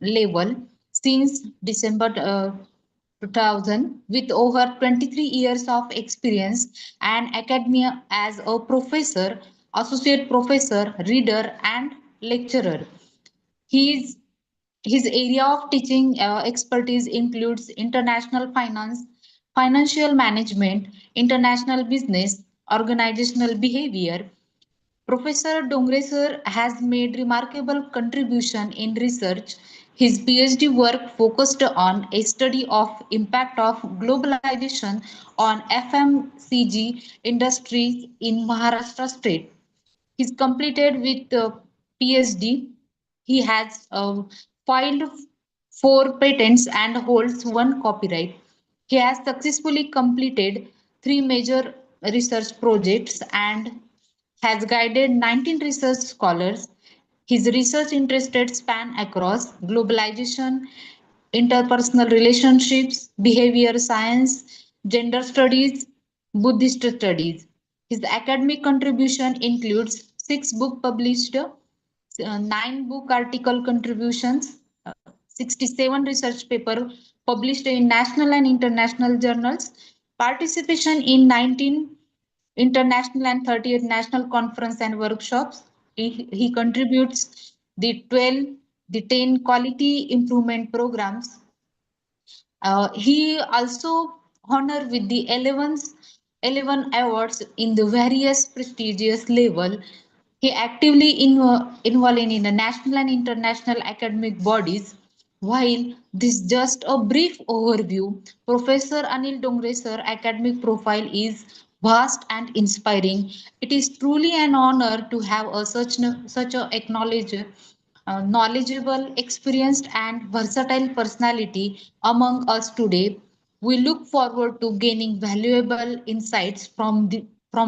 level since December 2000 with over 23 years of experience and academia as a professor, associate professor, reader, and lecturer. His, his area of teaching expertise includes international finance, financial management, international business, organizational behavior. Professor Dongre sir has made remarkable contribution in research. His PhD work focused on a study of impact of globalization on FMCG industries in Maharashtra state. He's completed with PhD. He has filed 4 patents and holds 1 copyright. He has successfully completed 3 major research projects and has guided 19 research scholars. His research interests span across globalization, interpersonal relationships, behavior science, gender studies, Buddhist studies. His academic contribution includes 6 books published, 9 book article contributions, 67 research paper published in national and international journals, participation in 19 international and 38 national conference and workshops. He contributes the 10 quality improvement programs. He also honored with the 11 awards in the various prestigious level. He actively involved in the national and international academic bodies. While this just a brief overview, Professor Anil Dongre sir academic profile is vast and inspiring. It is truly an honor to have such a acknowledged knowledgeable, experienced, and versatile personality among us today. We look forward to gaining valuable insights from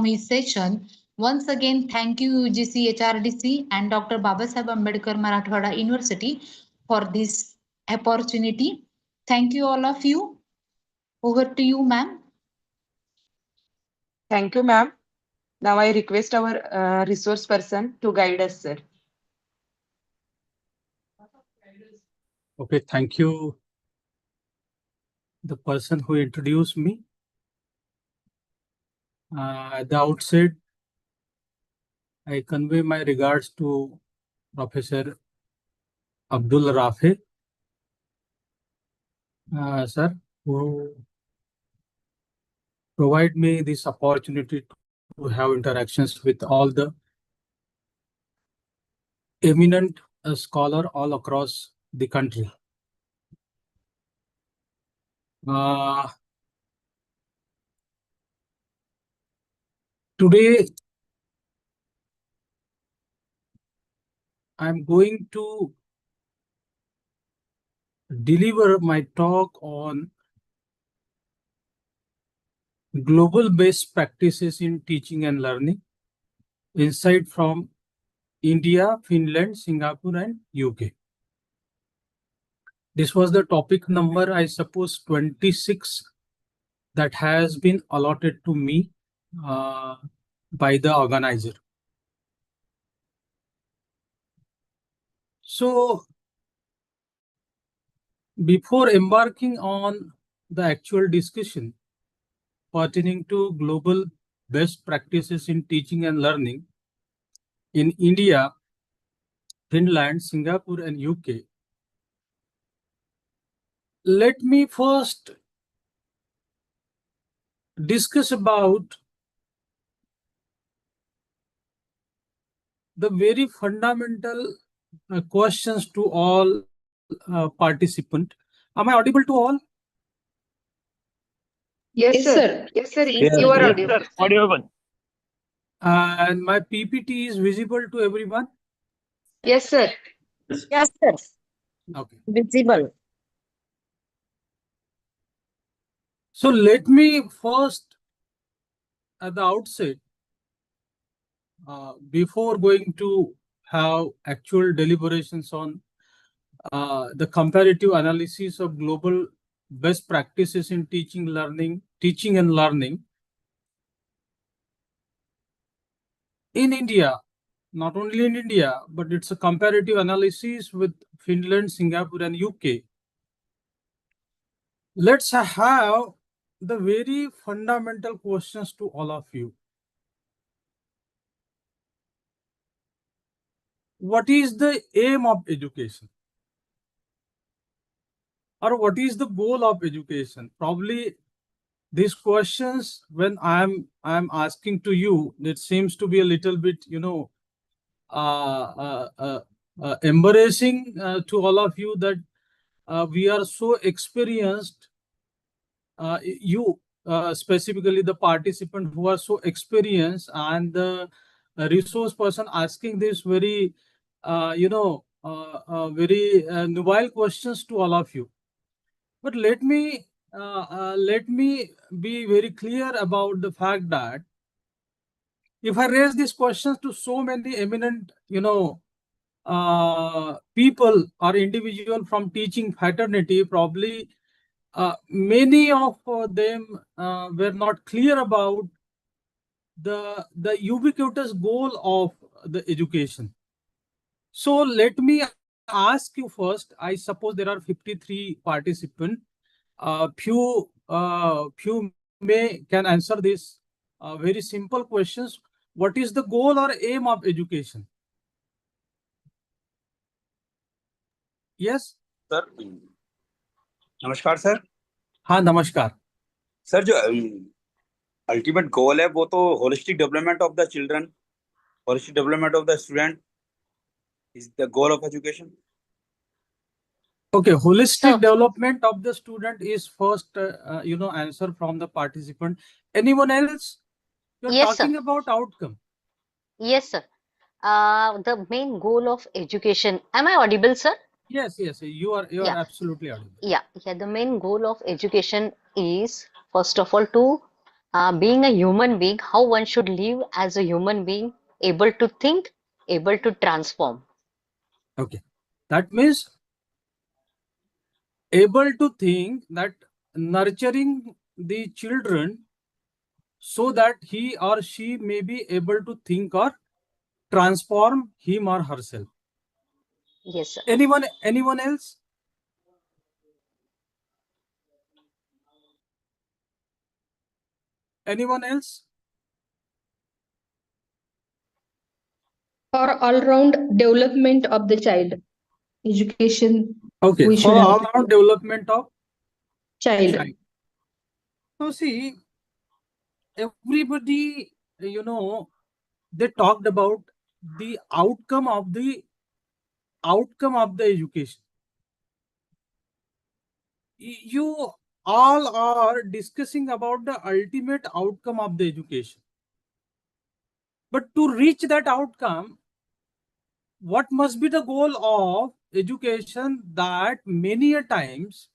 his session. Once again, thank you UGC HRDC and Dr. Babasaheb Ambedkar Marathwada University for this opportunity. Thank you all of you. Over to you, ma'am. Thank you, ma'am. Now I request our resource person to guide us, sir. Okay, thank you. The person who introduced me. At the outset, I convey my regards to Professor Abdul Rafe, sir, who provide me this opportunity to have interactions with all the eminent scholar all across the country. Today, I'm going to deliver my talk on global best practices in teaching and learning, insight from India, Finland, Singapore, and UK. This was the topic number, I suppose, 26 that has been allotted to me by the organizer. So, before embarking on the actual discussion pertaining to global best practices in teaching and learning in India, Finland, Singapore, and UK, let me first discuss about the very fundamental questions to all participants. Am I audible to all? Yes, sir. Yes, sir. You are audible. Audible. And my PPT is visible to everyone? Yes, sir. Yes, sir. Okay. Visible. So let me first, at the outset, before going to have actual deliberations on the comparative analysis of global best practices in teaching and learning in India, not only in India, but it's a comparative analysis with Finland, Singapore, and UK. Let's have the very fundamental questions to all of you. What is the aim of education? Or what is the goal of education? Probably these questions, when I'm asking to you, it seems to be a little bit, embarrassing to all of you that we are so experienced. You specifically the participant who are so experienced, and the resource person asking this very, very nubile questions to all of you. But let me be very clear about the fact that if I raise these questions to so many eminent, people or individual from teaching fraternity, probably many of them were not clear about the ubiquitous goal of the education. So let me ask you first. I suppose there are 53 participants. Few may can answer this very simple questions. What is the goal or aim of education? Yes. Sir नमस्कार sir. हाँ, नमस्कार। Sir जो ultimate goal है वो तो holistic development of the children, holistic development of the student is the goal of education. Okay, holistic Sir. development of the student is first, answer from the participant. Anyone else? You're Yes, sir. talking about outcome. Yes, sir. The main goal of education. Am I audible, sir? Yes, you are Yeah. absolutely audible. Yeah. The main goal of education is, first of all, to being a human being, how one should live as a human being, able to think, able to transform. Okay, that means able to think, that nurturing the children so that he or she may be able to think or transform him or herself. Yes, sir. Anyone else? Anyone else? For all-round development of the child. Education Okay, we for should have all-round development of child. child. So see, everybody, they talked about the outcome of the education. You all are discussing about the ultimate outcome of the education. But to reach that outcome, what must be the goal of education? That many a times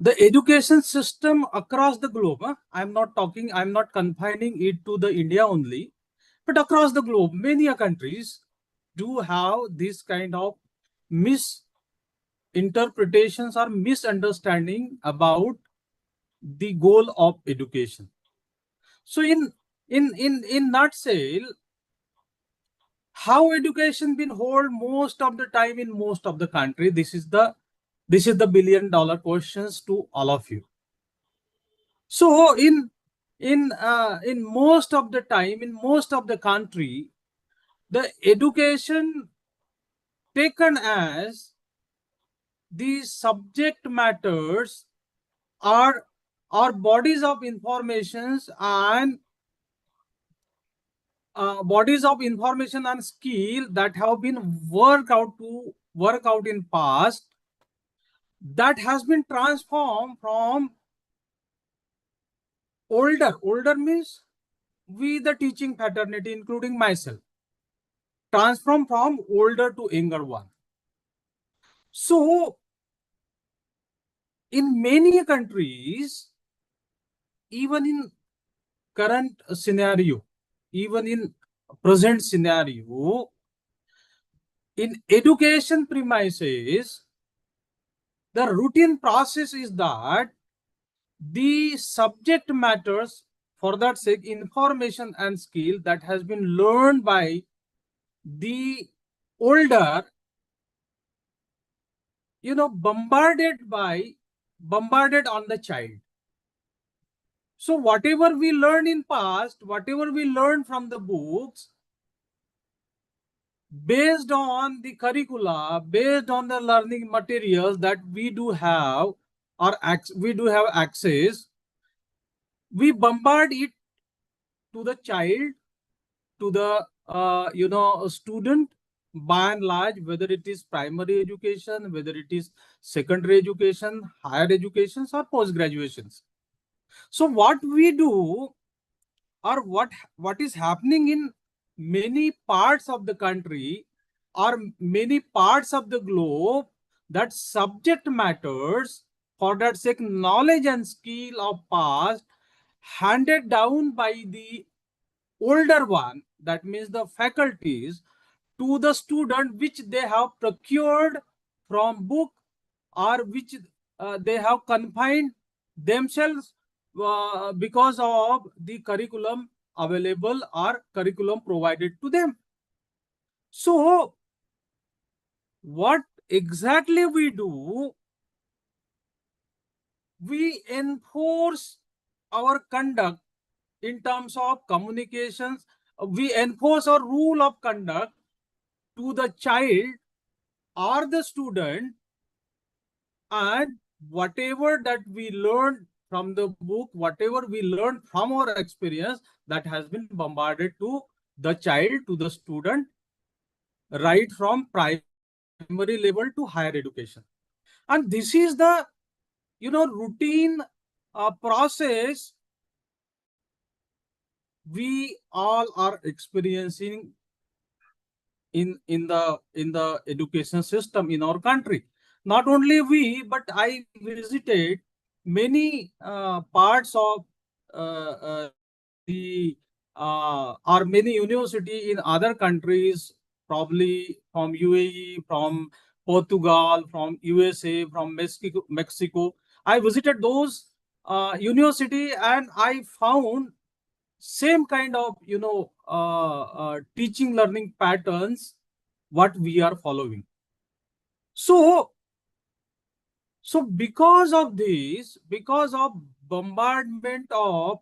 the education system across the globe, I'm not confining it to the India only, but across the globe, many countries do have this kind of misinterpretations or misunderstanding about the goal of education. So in nutshell, how education been hold most of the time in most of the country? This is the $1 billion questions to all of you. So in most of the time, in most of the country, the education taken as the subject matters are bodies of informations and bodies of information and skill that have been worked out in past, that has been transformed from older means we the teaching fraternity, including myself, transform from older to younger one. So in many countries, even in current scenario, even in present scenario, in education premises, the routine process is that the subject matters for that sake, information and skill that has been learned by the older, bombarded on the child. So whatever we learned in past, whatever we learned from the books, based on the curricula, based on the learning materials that we do have, or we do have access, we bombard it to the child, to the student, by and large, whether it is primary education, whether it is secondary education, higher educations, or post graduations. So what we do, or what is happening in many parts of the country or many parts of the globe, that subject matters, for that sake, knowledge and skill of past handed down by the older one, that means the faculties, to the student, which they have procured from book, or which they have confined themselves because of the curriculum available or curriculum provided to them. So what exactly we do, we enforce our conduct in terms of communications. We enforce our rule of conduct to the child or the student, and whatever that we learned from the book, whatever we learned from our experience, that has been bombarded to the child, to the student, right from primary level to higher education. And this is the routine process we all are experiencing in the education system in our country. Not only we, but I visited many parts of the or many university in other countries, probably from UAE, from Portugal, from USA, from Mexico. I visited those university, and I found same kind of teaching learning patterns what we are following. So because of this, because of bombardment of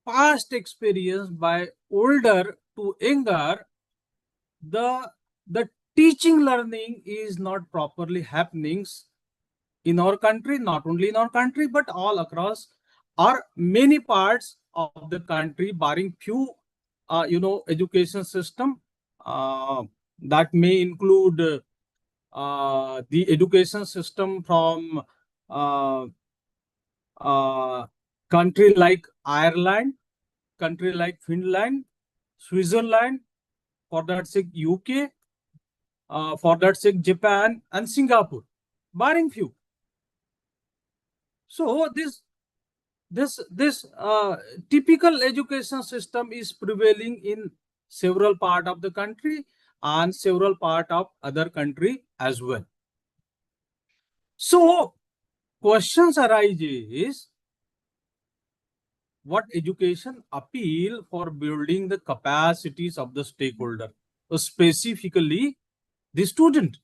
past experience by older to younger, the teaching learning is not properly happening in our country, not only in our country, but all across or many parts of the country, barring few education system that may include the education system from uh, country like Ireland, country like Finland, Switzerland, for that sake UK, for that sake Japan and Singapore, barring few. So this typical education system is prevailing in several part of the country and several part of other country as well. So questions arises, what education appeal for building the capacities of the stakeholder, specifically the student.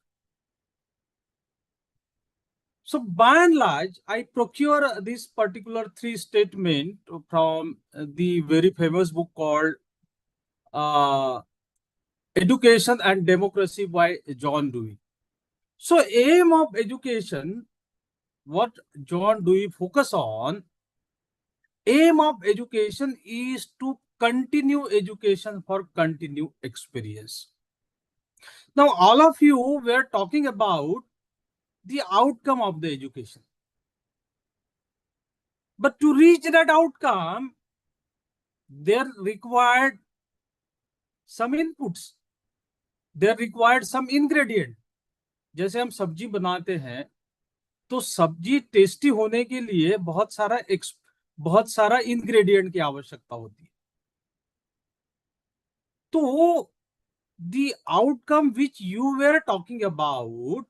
So by and large, I procure this particular three statement from the very famous book called Education and Democracy by John Dewey. So aim of education, what John Dewey focus on, aim of education is to continue education for continue experience. Now all of you were talking about the outcome of the education. But to reach that outcome, there required some inputs, there required some ingredient. जैसे हम सब्जी बनाते हैं, तो सब्जी tasty होने के लिए बहुत सारा इंग्रेडिएंट की आवश्यकता होती है. तो the outcome which you were talking about,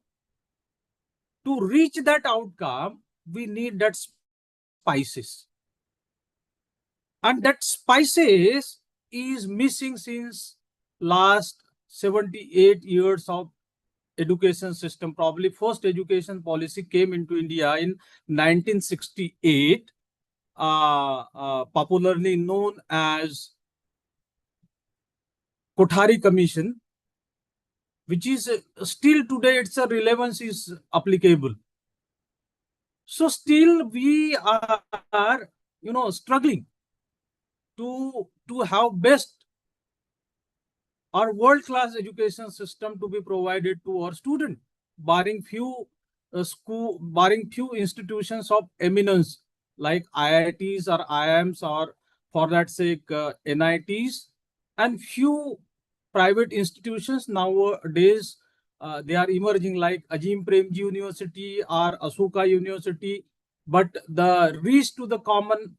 to reach that outcome, we need that spices. And that spices is missing since last 78 years of education system. Probably first education policy came into India in 1968, popularly known as Kothari Commission, which is still today its relevance is applicable. So still we are, struggling to have best or world-class education system to be provided to our student, barring few institutions of eminence like IITs or IIMs, or for that sake NITs, and few private institutions nowadays. They are emerging like Ajim Premji University or Asuka University, but the reach to the common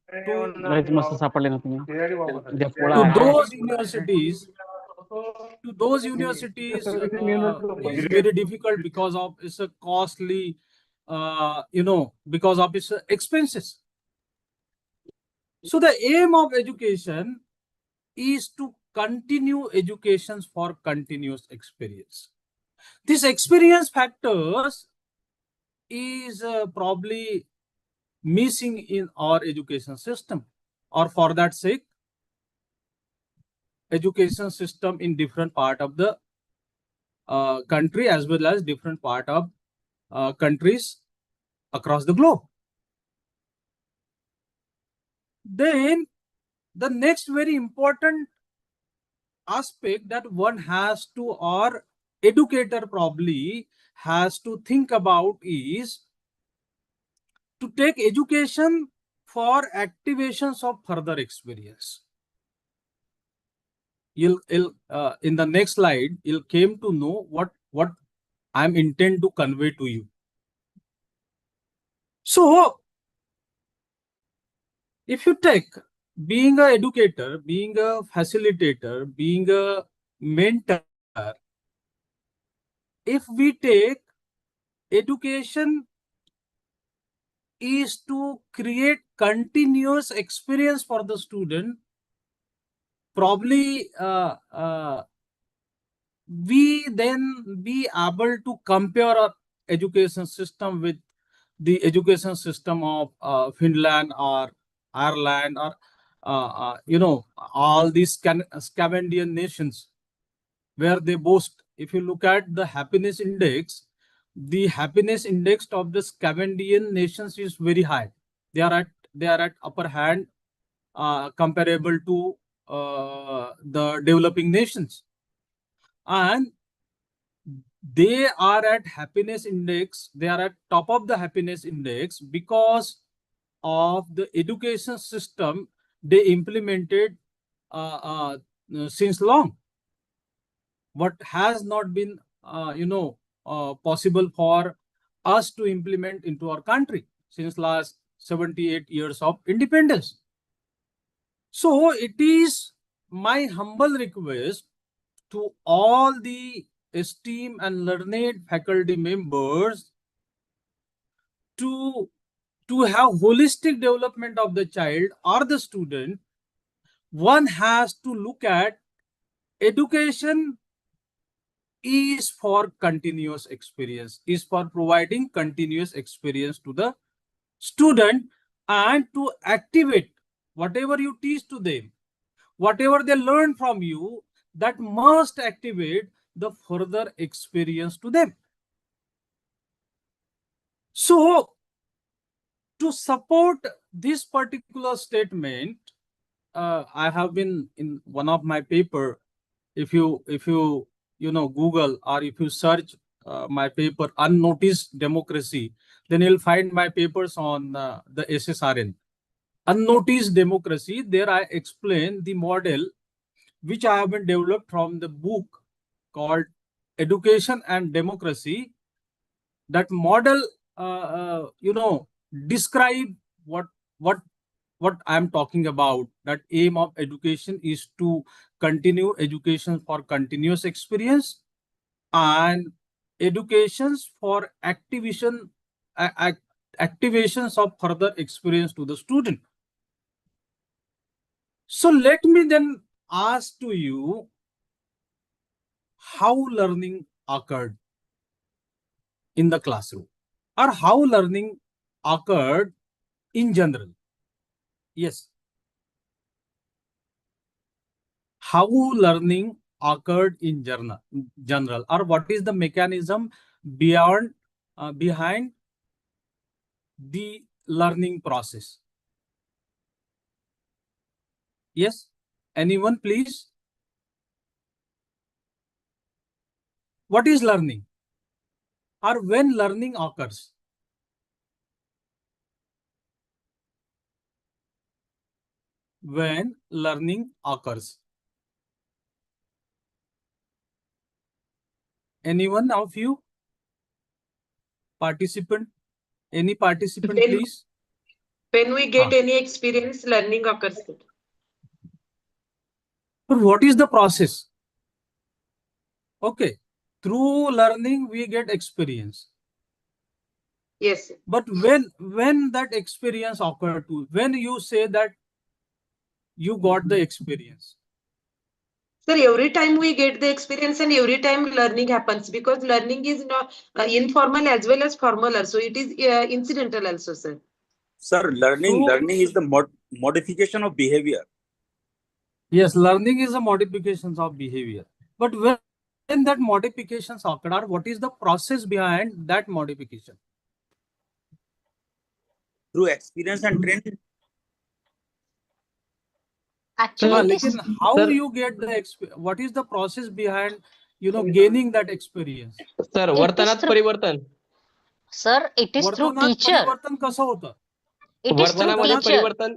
to those universities is very difficult because of its costly, because of its expenses. So the aim of education is to continue education for continuous experience. This experience factors is probably missing in our education system, or for that sake, education system in different part of the country as well as different part of countries across the globe. Then the next very important aspect that one has to, or educator probably has to think about, is to take education for activations of further experience. In the next slide, you'll came to know what I'm intend to convey to you. So if you take being an educator, being a facilitator, being a mentor, if we take education is to create continuous experience for the student, probably we then be able to compare our education system with the education system of Finland or Ireland, or all these Scandinavian nations, where they boast. If you look at the happiness index, the happiness index of the Scandinavian nations is very high. They are at upper hand, comparable to the developing nations, and they are at happiness index. They are at top of the happiness index because of the education system they implemented since long, what has not been possible for us to implement into our country since last 78 years of independence. So it is my humble request to all the esteemed and learned faculty members to have holistic development of the child or the student. One has to look at education is for continuous experience, is for providing continuous experience to the student, and to activate whatever you teach to them, whatever they learn from you, that must activate the further experience to them. So to support this particular statement, I have been in one of my paper. If you Google, or if you search my paper Unnoticed Democracy, then you'll find my papers on the SSRN. Unnoticed Democracy. There I explain the model which I have been developed from the book called Education and Democracy. That model, describe what I'm talking about. That aim of education is to continue education for continuous experience, and educations for activations of further experience to the student. So let me then ask to you how learning occurred in the classroom, or how learning occurred in general. Yes. How learning occurred in general, or what is the mechanism behind the learning process? Yes. Anyone, please? What is learning, or when learning occurs? When learning occurs. Anyone of you? Participant? Any participant, When, please? when we get any experience, learning occurs. But what is the process? Okay. Through learning, we get experience. Yes. But when that experience occurred to, when you say that you got the experience? Sir, every time we get the experience and every time learning happens, because learning is not informal as well as formal also. It is incidental also, sir. Sir, learning is the modification of behavior. Yes, learning is a modifications of behavior. But when that modifications occur, what is the process behind that modification? Through experience and training. Actually, it is How you get the what is the process behind gaining that experience? Sir it is वर्तनात through परिवर्तन sir. It is through वर्तनात teacher. परिवर्तन कसं होतं? It is through वर्तनामध्ये teacher. परिवर्तन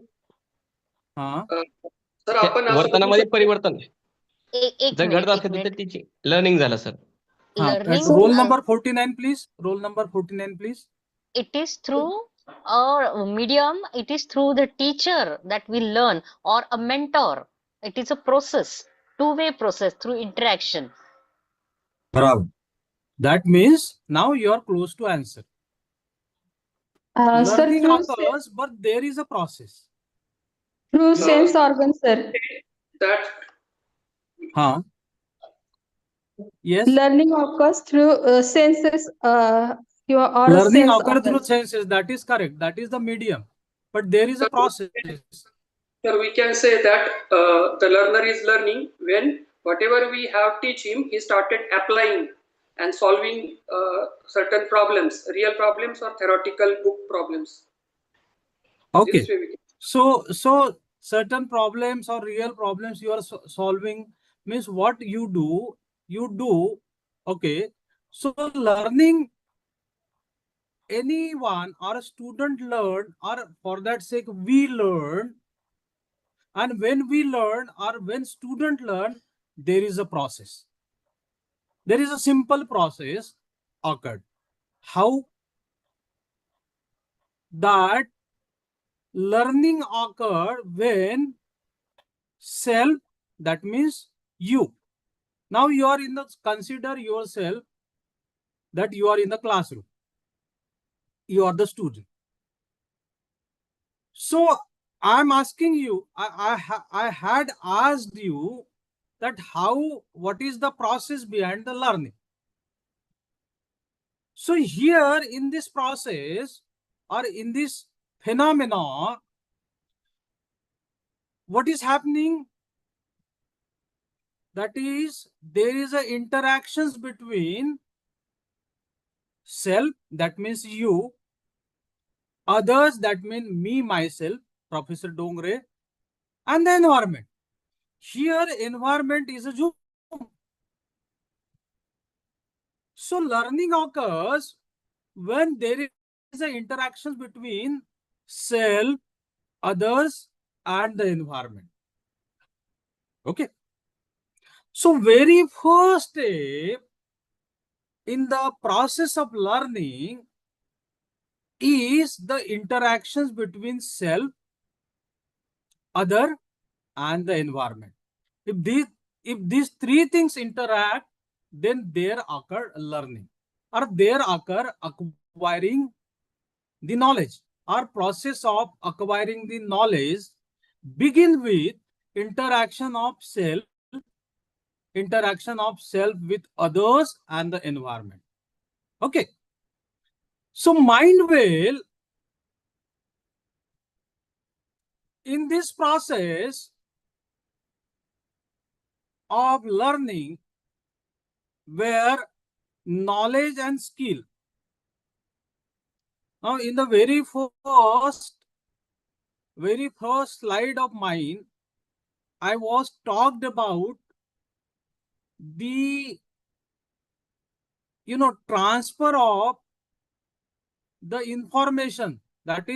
हा sir आपण असं बघू वर्तनामध्ये शकतो परिवर्तन एक जर घडत मिनिट असेल तर टीचिंग लर्निंग झालं sir learning roll number 49 please. Roll number 49 please. it is through a medium, it is through the teacher that we learn, or a mentor. It is a process, two-way process through interaction. Bravo. That means now you are close to answer. Sir, Learning through occurs, but there is a process. sense organs, sir. that Huh? Yes. Learning occurs through senses or Learning sense occurs through organs. senses. That is correct. That is the medium. But there is a process. sir, we can say that the learner is learning when whatever we have teach him, he started applying and solving certain problems, real problems or theoretical book problems. Okay. This way we can. So certain problems or real problems you are solving means what you do. Okay. So learning, anyone or a student learn, or for that sake we learn, and when we learn or when student learn, there is a process. There is a simple process occurred. How that learning occur when self, that means you. Now you are in the, consider yourself that you are in the classroom. You are the student. So I'm asking you, I had asked you that what is the process behind the learning? So here in this process or in this phenomena, what is happening? That is, there is a interactions between self, that means you, others, that means me, myself, Professor Dongre, and the environment. Here, environment is a Zoom. So learning occurs when there is an interaction between self, others, and the environment. Okay. So very first step in the process of learning is the interactions between self, other, and the environment. If these three things interact, then there occur learning, or there occur acquiring the knowledge. Our process of acquiring the knowledge begin with interaction of self with others and the environment. Okay. So mind well, in this process of learning, where knowledge and skill. Now, in the very first slide of mine, I was talked about the transfer of the information, that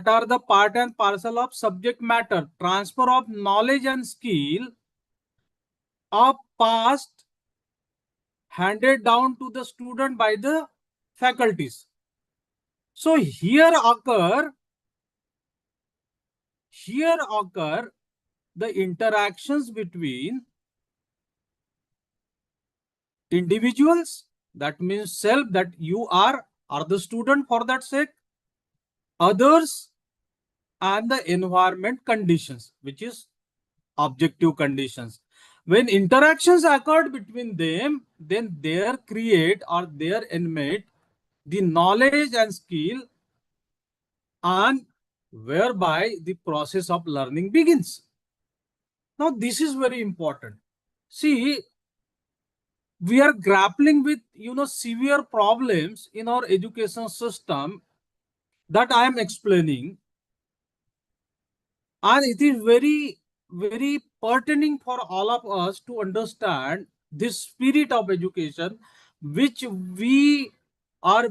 are the part and parcel of subject matter, transfer of knowledge and skill of past handed down to the student by the faculties. So here occur the interactions between individuals, that means self, that you are the student for that sake, others, and the environment conditions, which is objective conditions. When interactions occurred between them, then there create or there emit the knowledge and skill, and whereby the process of learning begins. Now, this is very important. See, we are grappling with severe problems in our education system that I am explaining, and it is very, very pertinent for all of us to understand this spirit of education which our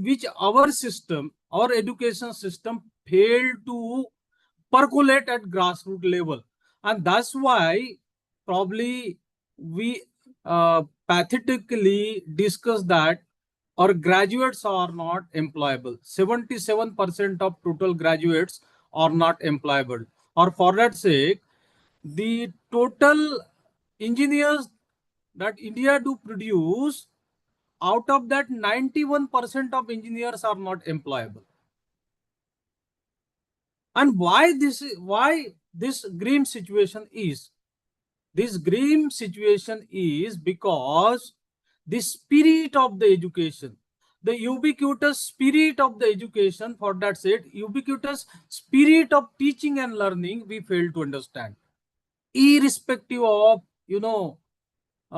education system failed to percolate at grassroots level. And that's why probably we pathetically discuss that our graduates are not employable. 77% of total graduates are not employable. Or for that sake, the total engineers that India do produce, out of that 91% of engineers are not employable. And why this grim situation is? This grim situation is because the spirit of the education, the ubiquitous spirit of the education, for that said, ubiquitous spirit of teaching and learning, we fail to understand. Irrespective of,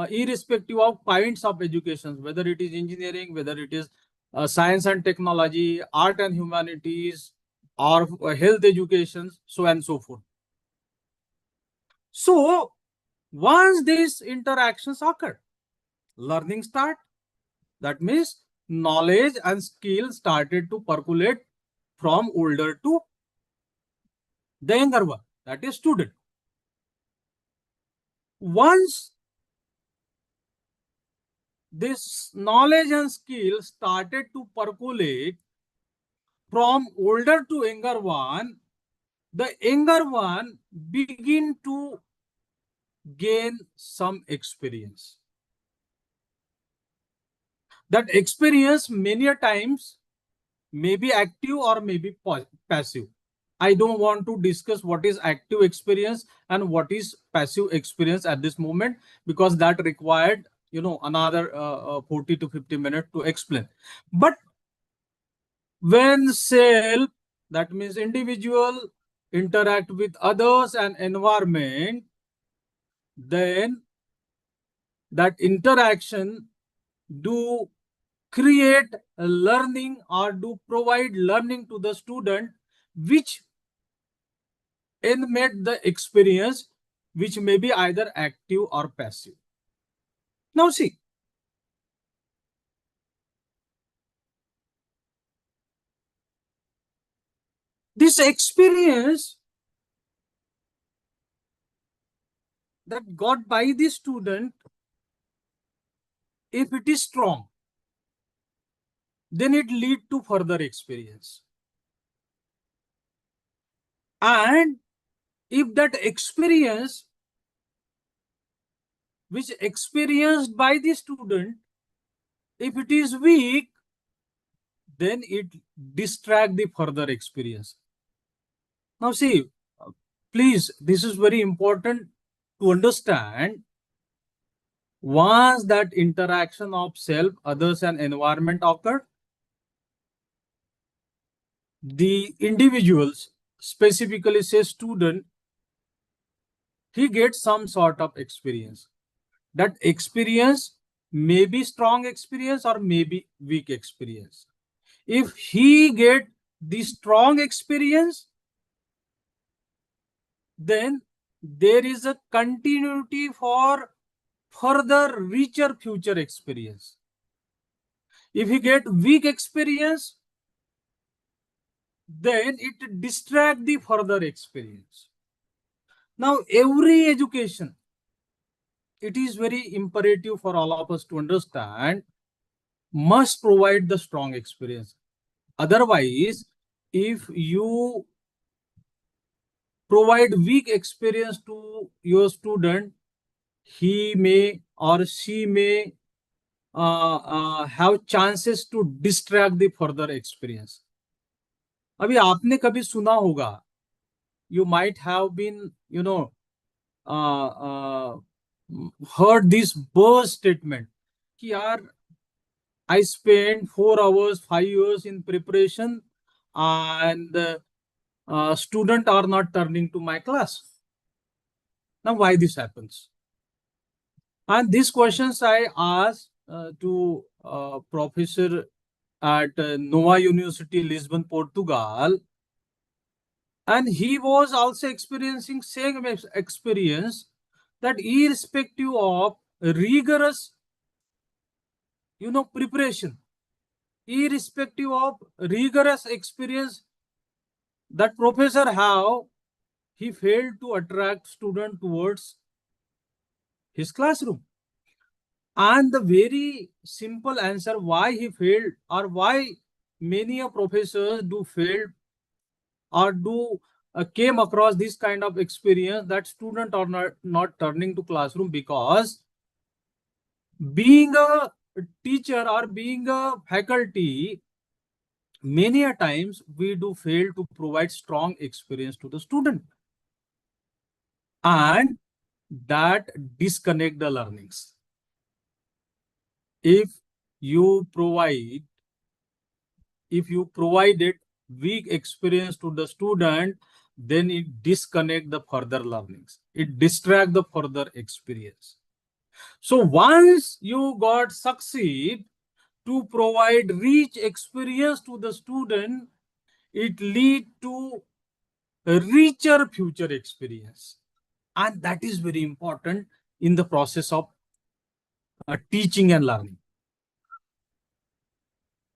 irrespective of kinds of education, whether it is engineering, whether it is science and technology, art and humanities, or health education, so and so forth. So once these interactions occur, learning start. That means knowledge and skill started to percolate from older to the younger one, that is student. Once this knowledge and skill started to percolate from older to younger one, the younger one begin to gain some experience. That experience many a times may be active or may be passive. I don't want to discuss what is active experience and what is passive experience at this moment, because that required another 40 to 50 minutes to explain. But when self, that means individual, interact with others and environment, then that interaction do create a learning or do provide learning to the student, which emit the experience, which may be either active or passive. Now see, this experience that got by the student, if it is strong, then it lead to further experience. And if that experience which experienced by the student, if it is weak, then it distract the further experience. Now see, Please, this is very important to understand. Once that interaction of self, others, and environment occurred, the individuals, specifically say student, he gets some sort of experience. That experience may be strong experience or may be weak experience. If he get the strong experience, then there is a continuity for further richer future experience. If he get weak experience, then it distract the further experience. Now, every education, it is very imperative for all of us to understand, must provide the strong experience. Otherwise, if you provide weak experience to your student, he may or she may have chances to distract the further experience. अभी आपने कभी सुना होगा, you might have been, heard this burst statement कि यार, I spent 4 hours, 5 years in preparation, and students are not turning to my class. Now, why this happens? And these questions I asked to professor at Nova University, Lisbon, Portugal, and he was also experiencing same experience, that irrespective of rigorous, preparation, irrespective of rigorous experience that professor have, he failed to attract student towards his classroom. And the very simple answer why he failed, or why many professors do fail or do came across this kind of experience, that students are not turning to classroom, because being a teacher or being a faculty, many a times we do fail to provide strong experience to the student, and that disconnect the learnings. If you provided weak experience to the student, then it disconnect the further learnings, it distract the further experience. So once you got succeed to provide rich experience to the student, it lead to a richer future experience, and that is very important in the process of teaching and learning.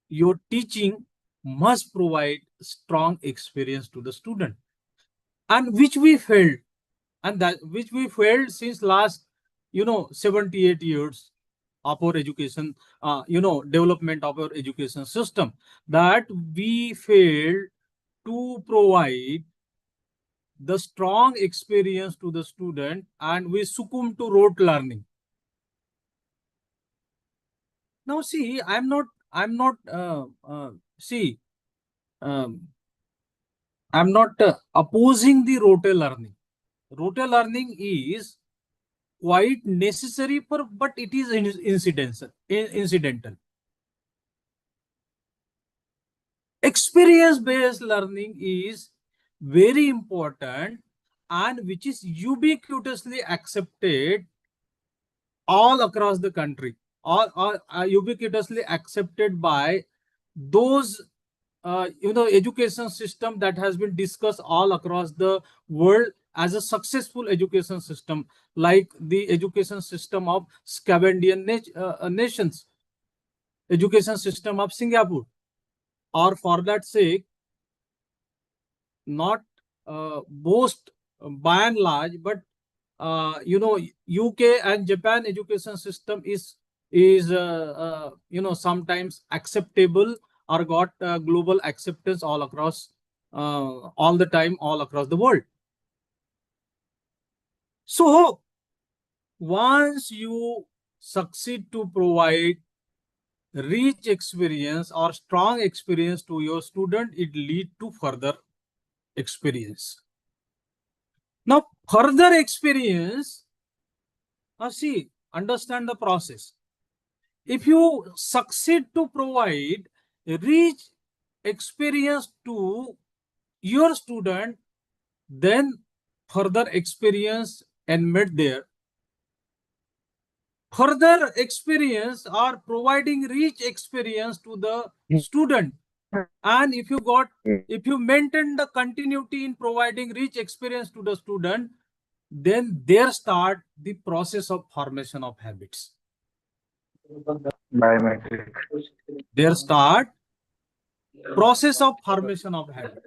Your teaching must provide strong experience to the student, and which we failed, and that which we failed since last 78 years of our education, development of our education system, that we failed to provide the strong experience to the student, and we succumb to rote learning. Now see, I'm not opposing the rote learning. Rote learning is quite necessary, but it is incidental. Experience-based learning is very important, and which is ubiquitously accepted all across the country, or ubiquitously accepted by those education system that has been discussed all across the world as a successful education system, like the education system of Scandinavian nations, education system of Singapore, or for that sake, not boast by and large, but UK and Japan education system is sometimes acceptable or got global acceptance all across all the time, all across the world. So once you succeed to provide rich experience or strong experience to your student, it lead to further experience. Now, further experience, see, understand the process. If you succeed to provide a rich experience to your student, then further experience and met there. Further experience or providing rich experience to the student. And if you maintain the continuity in providing rich experience to the student, then there start the process of formation of habits. Biometric. There start process of formation of habit.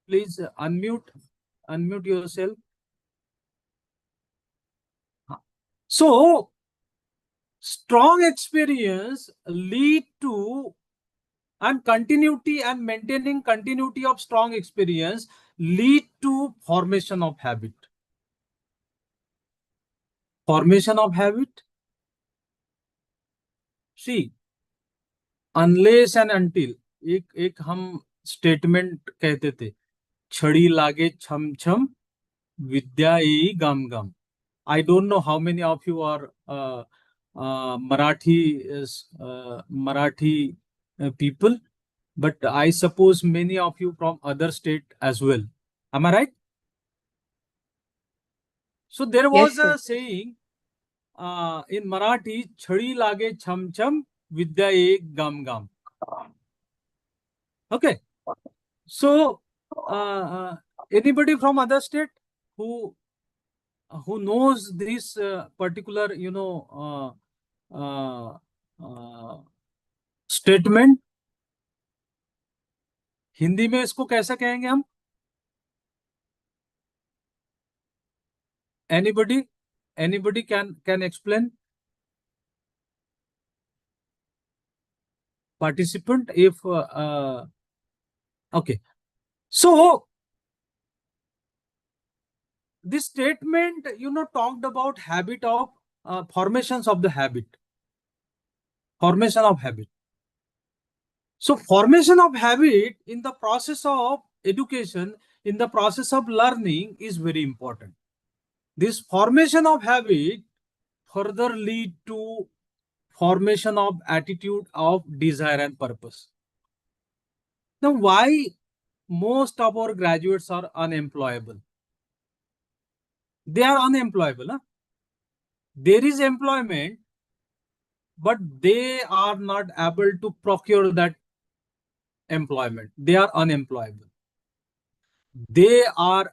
Please unmute yourself. So, strong experience lead to, and continuity and maintaining continuity of strong experience lead to formation of habit. Formation of habit. See, unless and until, एक हम statement कहते थे, छड़ी लागे छम छम, विद्या ई गम गम. I don't know how many of you are Marathi people, but I suppose many of you from other state as well. Am I right? So there was a saying in Marathi, chhadi lage cham cham, vidya ek gam gam. Okay. So anybody from other state who knows this particular, statement? Hindi में इसको कैसे कहेंगे हम? Anybody can explain? Participant, if okay. So this statement, talked about habit of formations of the habit. Formation of habit. So formation of habit in the process of education, in the process of learning is very important. This formation of habit further lead to formation of attitude of desire and purpose. Now, why most of our graduates are unemployable? They are unemployable. Huh? There is employment, but they are not able to procure that employment. They are unemployable. They are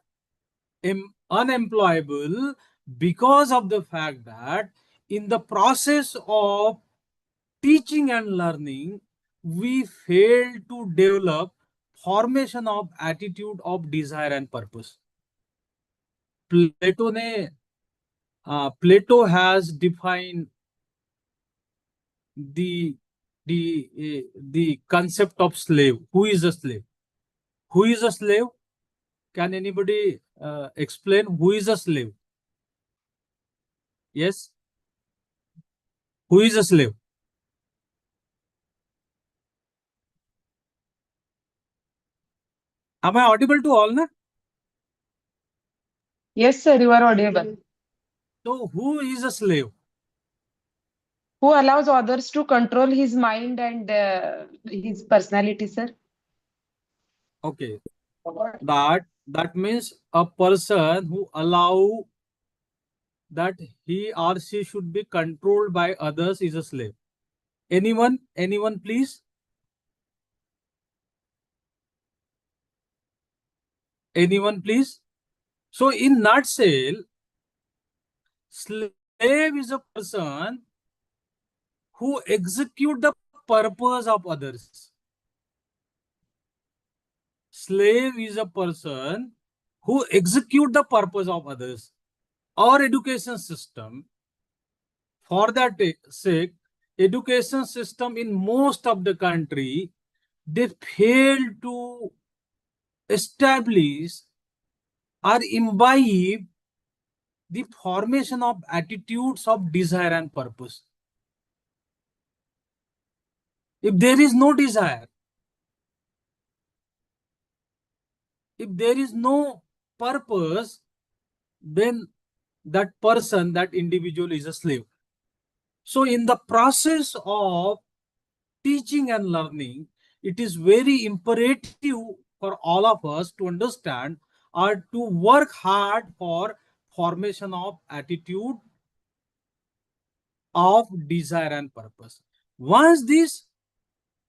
unemployable because of the fact that in the process of teaching and learning, we fail to develop formation of attitude of desire and purpose. Plato has defined the concept of slave. Who is a slave? Who is a slave? Can anybody explain who is a slave? Yes. Who is a slave? Am I audible to all? Na? Yes, sir, you are audible. So who is a slave? Who allows others to control his mind and his personality, sir? Okay. That means a person who allow that he or she should be controlled by others is a slave. Anyone please? Anyone please? So in nutshell, slave is a person who execute the purpose of others. Slave is a person who execute the purpose of others. Our education system, for that sake, education system in most of the country, they fail to establish or imbibe the formation of attitudes of desire and purpose. If there is no desire, if there is no purpose, then that person, that individual is a slave. So in the process of teaching and learning, it is very imperative for all of us to understand or to work hard for formation of attitude of desire and purpose. Once this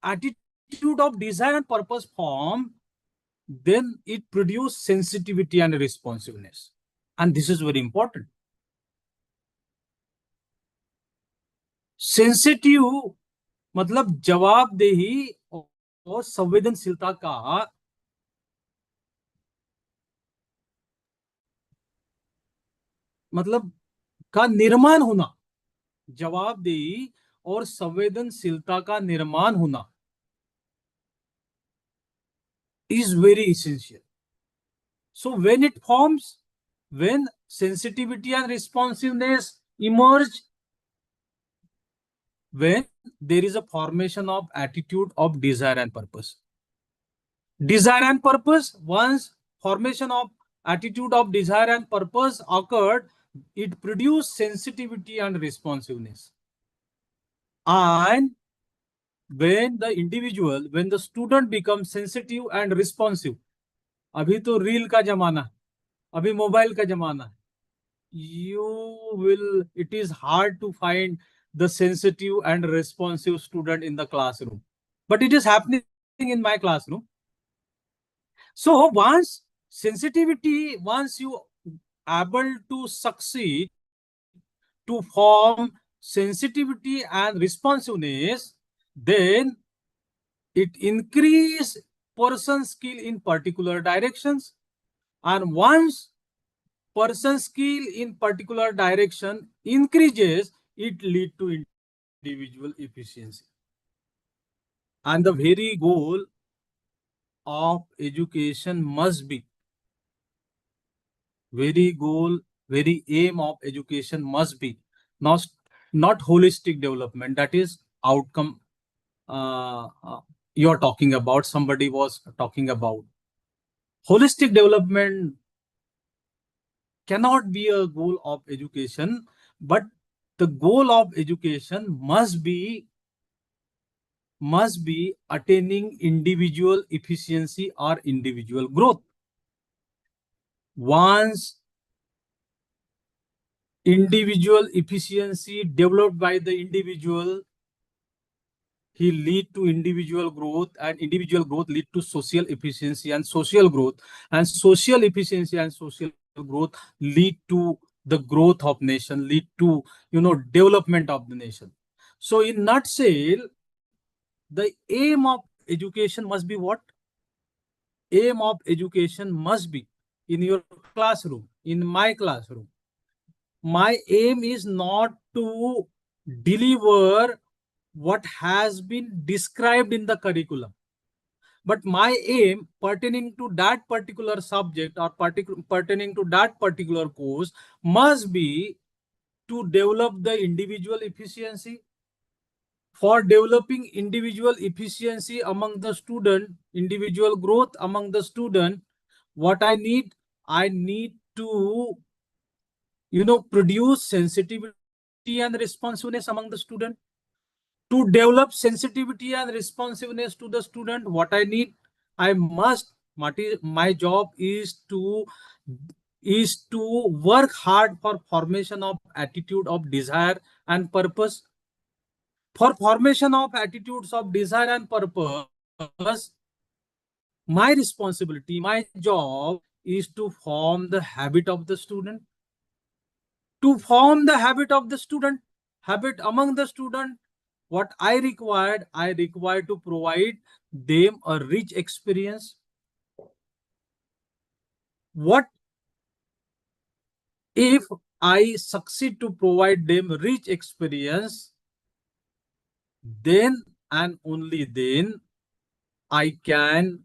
attitude of desire and purpose form, then it produces sensitivity and responsiveness. And this is very important. Sensitive मतलब जवाबदेही और संवेदनशीलता का मतलब का निर्माण होना, जवाबदेही और संवेदनशीलता का निर्माण होना is very essential. So when it forms, when sensitivity and responsiveness emerge, when there is a formation of attitude of desire and purpose. Desire and purpose, once formation of attitude of desire and purpose occurred, it produced sensitivity and responsiveness. And when the individual, when the student becomes sensitive and responsive, अभी तो reel का जमाना, अभी mobile का जमाना, it is hard to find the sensitive and responsive student in the classroom. But it is happening in my classroom. So once sensitivity, once you able to succeed to form sensitivity and responsiveness, then it increase person's skill in particular directions. And once person's skill in particular direction increases, it lead to individual efficiency. And the very goal of education must be, very aim of education must be not holistic development, that is outcome you're talking about, somebody was talking about. Holistic development cannot be a goal of education, but the goal of education must be attaining individual efficiency or individual growth. Once individual efficiency developed by the individual, he lead to individual growth, and individual growth lead to social efficiency and social growth, and social efficiency and social growth lead to the growth of nation, lead to development of the nation. So in nutshell, the aim of education must be what? Aim of education must be, in your classroom, in my classroom, my aim is not to deliver what has been described in the curriculum, but my aim pertaining to that particular subject or pertaining to that particular course must be to develop the individual efficiency. For developing individual efficiency among the student, individual growth among the student, what I need to produce sensitivity and responsiveness among the student. To develop sensitivity and responsiveness to the student, what I need, my job is to work hard for formation of attitude of desire and purpose. For formation of attitudes of desire and purpose, my responsibility, my job is to form the habit of the student. To form the habit of the student, habit among the student, what I required to provide them a rich experience. What if I succeed to provide them rich experience, then and only then I can,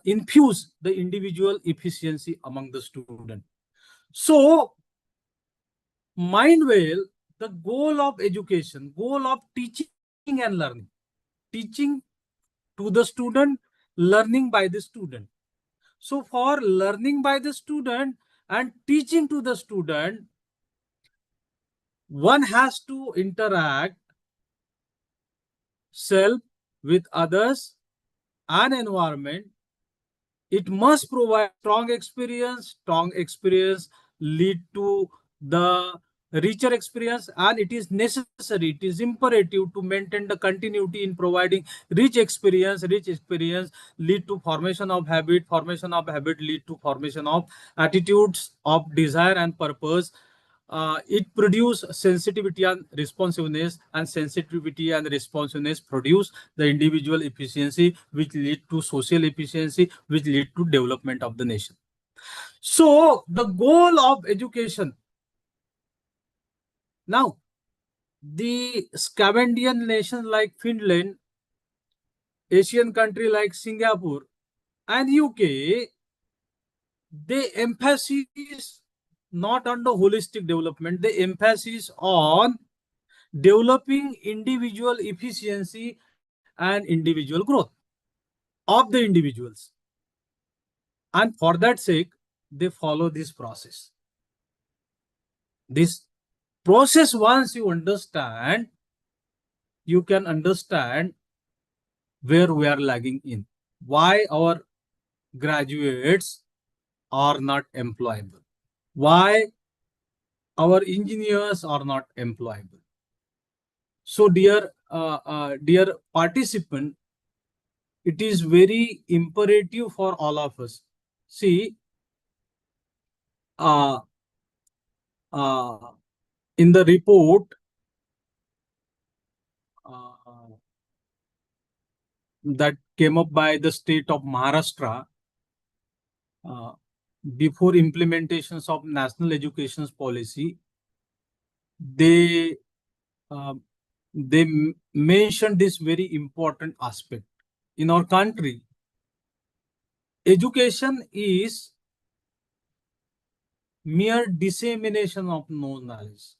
infuse the individual efficiency among the student. So, mind well, the goal of education, goal of teaching and learning, teaching to the student learning by the student. So for learning by the student and teaching to the student, one has to interact self with others and environment. It must provide strong experience. Strong experience lead to the richer experience, and it is necessary, it is imperative to maintain the continuity in providing rich experience. Rich experience lead to formation of habit. Formation of habit lead to formation of attitudes of desire and purpose. It produce sensitivity and responsiveness, and sensitivity and responsiveness produce the individual efficiency, which lead to social efficiency, which lead to development of the nation. So the goal of education. Now, the Scandinavian nations like Finland, Asian country like Singapore and UK, they emphasize not on the holistic development, they emphasize on developing individual efficiency and individual growth of the individuals. And for that sake, they follow this process. This process, once you understand, you can understand where we are lagging in, why our graduates are not employable, why our engineers are not employable. So dear participant, it is very imperative for all of us. See, uh, in the report that came up by the state of Maharashtra, before implementations of national education policy, they mentioned this very important aspect. In our country, education is mere dissemination of knowledge.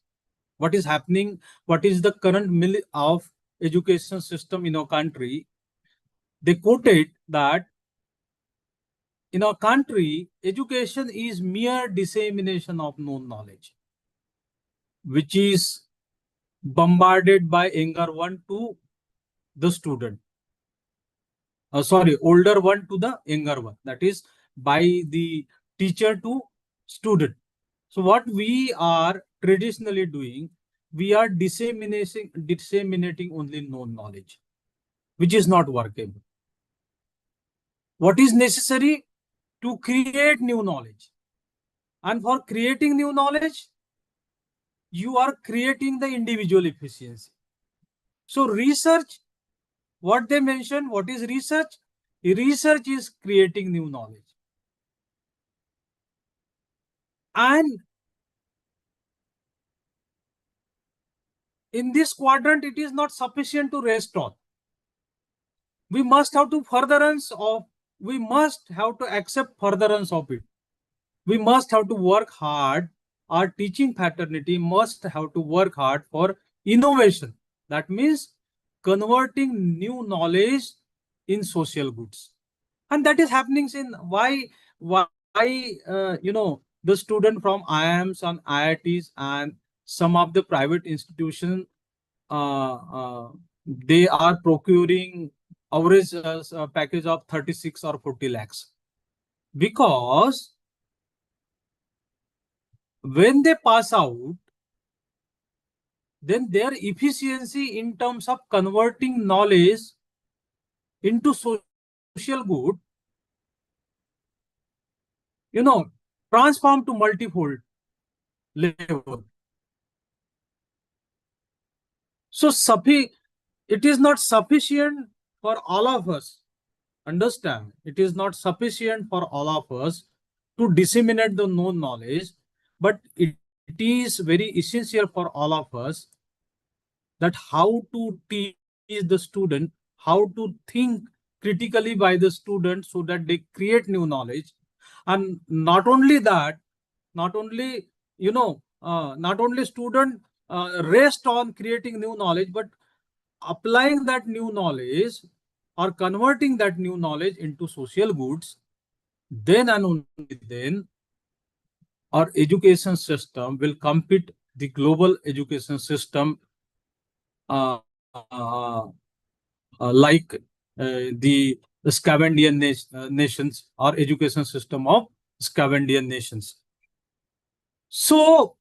What is happening? What is the current of education system in our country? They quoted that in our country, education is mere dissemination of known knowledge, which is bombarded by younger one to the student. Older one to the younger one. That is by the teacher to student. So what we are traditionally doing, we are disseminating only known knowledge, which is not workable. What is necessary? To create new knowledge. And for creating new knowledge, you are creating the individual efficiency. So research, what they mentioned, what is research? Research is creating new knowledge. And in this quadrant, it is not sufficient to rest on. We must have to furtherance of, we must have to accept furtherance of it. We must have to work hard. Our teaching fraternity must have to work hard for innovation. That means converting new knowledge in social goods. And that is happening in why the student from IIMs and IITs and some of the private institutions, they are procuring average package of 36 or 40 lakhs. Because when they pass out, then their efficiency in terms of converting knowledge into social good, transform to multifold level. So it is not sufficient for all of us. Understand, it is not sufficient for all of us to disseminate the known knowledge, but it is very essential for all of us that how to teach the student, how to think critically by the student so that they create new knowledge. And not only that, not only student rest on creating new knowledge, but applying that new knowledge or converting that new knowledge into social goods, then and only then our education system will compete the global education system uh, uh, like the Scandinavian nations or education system of Scandinavian nations. So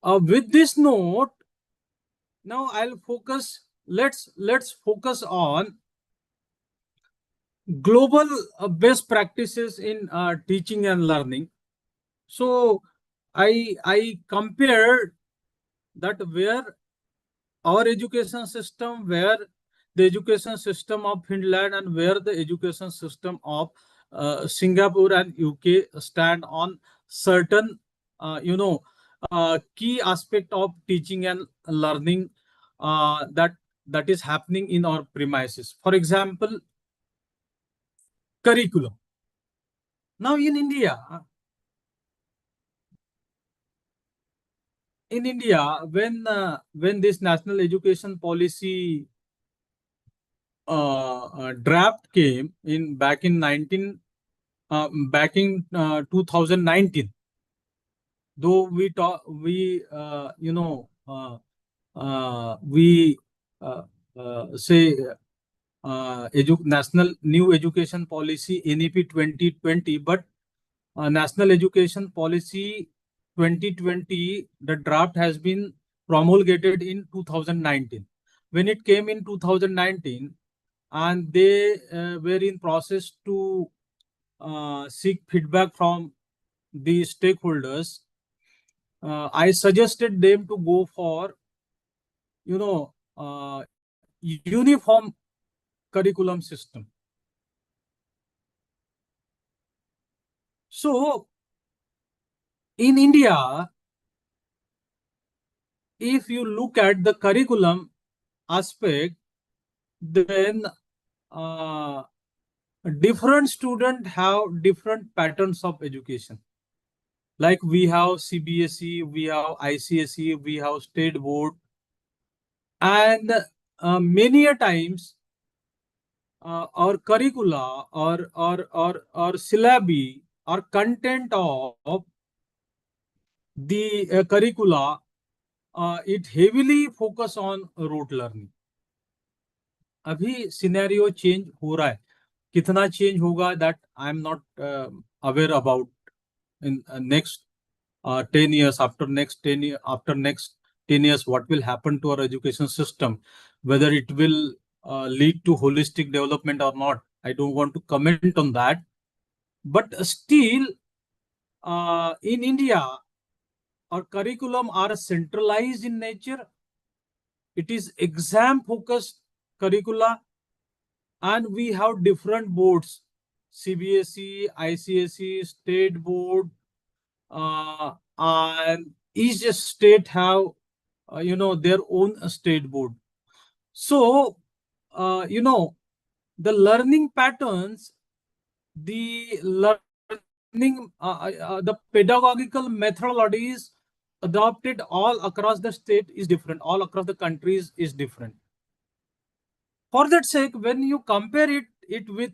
with this note, now I'll focus. Let's focus on global best practices in teaching and learning. So I compared that where our education system, where the education system of Finland, and where the education system of Singapore and UK stand on certain key aspect of teaching and learning that is happening in our premises. For example, curriculum. Now in India, when this national education policy draft came in back in 2019, though we say national new education policy NEP 2020, but national education policy 2020, the draft has been promulgated in 2019. When it came in 2019, and they were in process to seek feedback from the stakeholders, I suggested them to go for uniform curriculum system. So in India, if you look at the curriculum aspect, then different students have different patterns of education. Like we have CBSE, we have ICSE, we have state board, and many a times our curricula or syllabi or content of the curricula, it heavily focus on rote learning. अभी scenario change हो रहा है, कितना change होगा that I am not aware about in next 10 years. After next 10 years, what will happen to our education system, whether it will lead to holistic development or not, I don't want to comment on that. But still, in India, our curriculum are centralized in nature. It is exam focused curricula, and we have different boards: CBSE, ICSE, state board, and each state have their own state board. So the learning patterns, the learning, the pedagogical methodologies adopted all across the state is different, all across the countries is different. For that sake, when you compare it with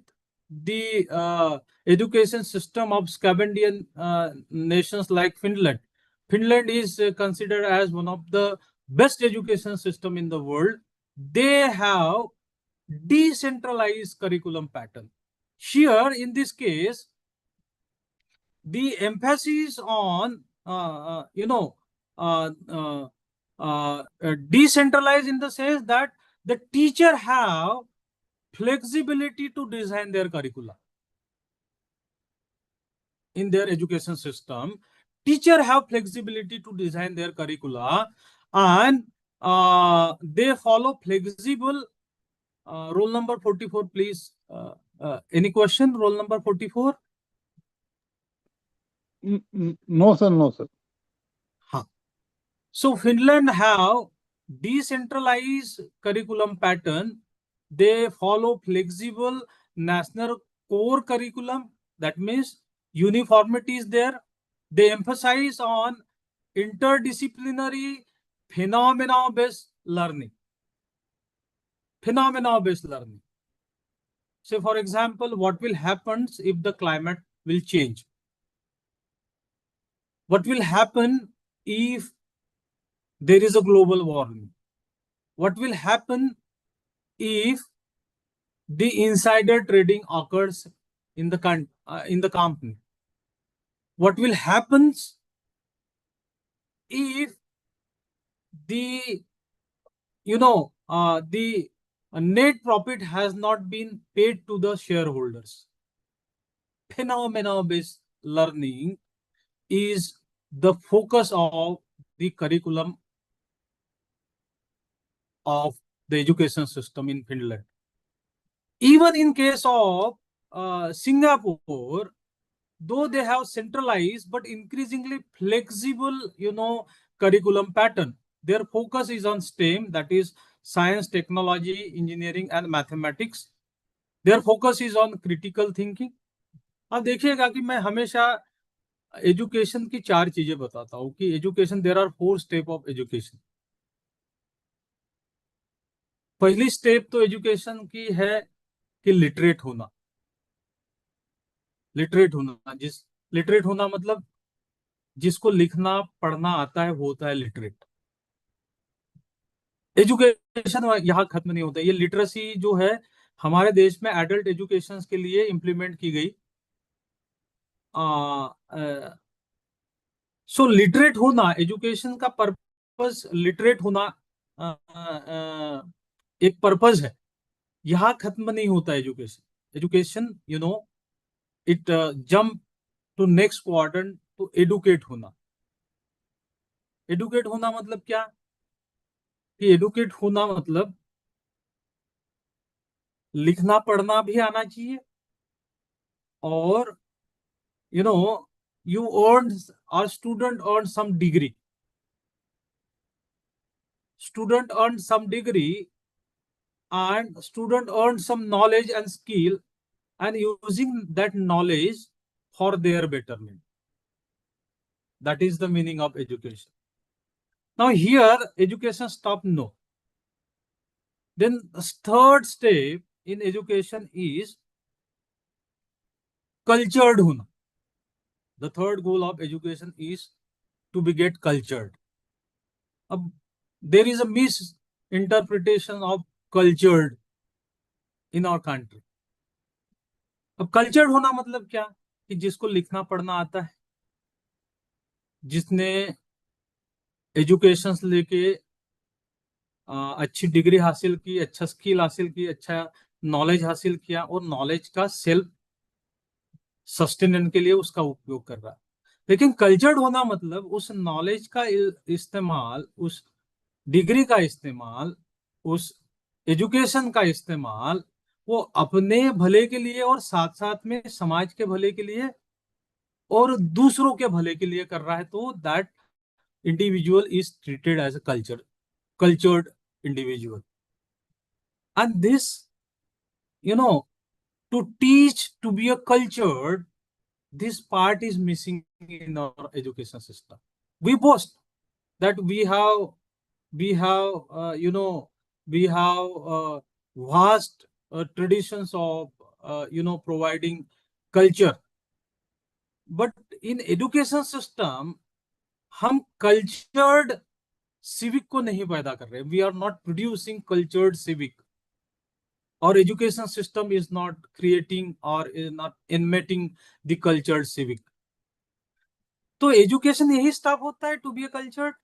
the education system of Scandinavian nations like Finland, Finland is considered as one of the best education system in the world. They have decentralized curriculum pattern. Here, in this case, the emphasis on decentralized in the sense that the teacher have flexibility to design their curricula. In their education system, teacher have flexibility to design their curricula, and they follow flexible. Roll number 44, please. Any question? Roll number 44. No, sir. No, sir. So Finland have decentralized curriculum pattern. They follow flexible national core curriculum. That means uniformity is there. They emphasize on interdisciplinary phenomena-based learning. phenomena-based learning. Say, for example, what will happen if the climate will change? What will happen if there is a global warming? What will happen if the insider trading occurs in the company? What will happen if the the net profit has not been paid to the shareholders? Phenomena-based learning is the focus of the curriculum of the education system in Finland. Even in case of Singapore, though they have centralized but increasingly flexible, curriculum pattern, their focus is on STEM, that is science, technology, engineering and mathematics. Their focus is on critical thinking. आप देखिएगा कि मैं हमेशा education की 4 चीजें बताता हूँ कि education, there are 4 step of education. पहली स्टेप तो एजुकेशन की है कि लिटरेट होना. लिटरेट होना मतलब जिसको लिखना पढ़ना आता है वो होता है लिटरेट. एजुकेशन यहाँ खत्म नहीं होता. ये लिटरेसी जो है हमारे देश में एडल्ट एजुकेशन के लिए इंप्लीमेंट की गई. सो लिटरेट होना, एजुकेशन का पर्पस लिटरेट होना एक पर्पस है. यहाँ खत्म नहीं होता education. Education it jump to next quadrant to educate होना. एडुकेट होना मतलब क्या? कि एडुकेट होना मतलब लिखना पढ़ना भी आना चाहिए और you earn, or student earn some degree. Student earn some degree and student earn some knowledge and skill and using that knowledge for their betterment. That is the meaning of education. Now here education stop? No. Then the third step in education is cultured hona. The third goal of education is to be get cultured. There is a misinterpretation of cultured in our country. अब cultured होना मतलब क्या? कि जिसको लिखना पढ़ना आता है, जिसने एजुकेशन लेके अच्छी डिग्री हासिल की, अच्छा स्किल हासिल की, अच्छा नॉलेज हासिल किया और नॉलेज का सेल्फ सस्टेनेंस के लिए उसका उपयोग कर रहा है. लेकिन कल्चर्ड होना मतलब उस नॉलेज का इस्तेमाल, उस डिग्री का इस्तेमाल, उस एजुकेशन का इस्तेमाल वो अपने भले के लिए और साथ साथ में समाज के भले के लिए और दूसरों के भले के लिए कर रहा है. तो that individual is treated as a cultured individual. And this, to teach, to be a cultured, this part is missing in our education system. We boast that we have vast traditions of providing culture, but in education system हम cultured civic को नहीं पैदा कर रहे. We are not producing cultured civic. Our education system is not creating or is not inventing the cultured civic. तो education यही stop होता है टू बी ए कल्चर्ड.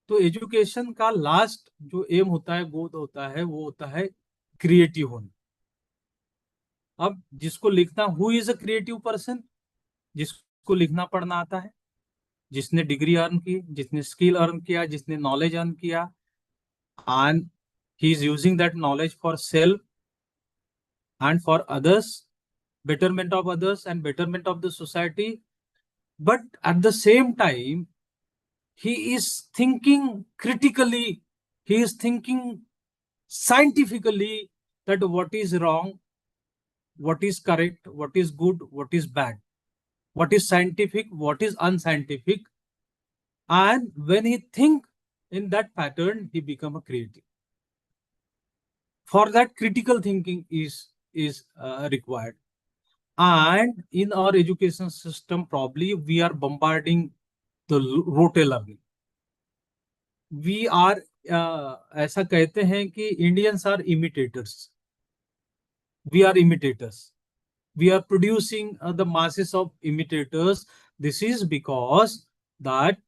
तो एजुकेशन का लास्ट जो एम होता है, गोल होता है, वो होता है क्रिएटिव होना. अब जिसको लिखना, who is a creative person? जिसको लिखना पढ़ना आता है, जिसने डिग्री अर्न की, जिसने स्किल अर्न किया, जिसने नॉलेज अर्न किया, and he is using that knowledge for self and for others, betterment of others and betterment of the society. But at the same time, he is thinking critically, he is thinking scientifically that what is wrong, what is correct, what is good, what is bad, what is scientific, what is unscientific. And when he think in that pattern, he become a creative. For that, critical thinking is required. And in our education system, probably we are bombarding the rote learning. We are ऐसा कहते हैं कि Indians are imitators. We are imitators. We are producing the masses of imitators. This is because that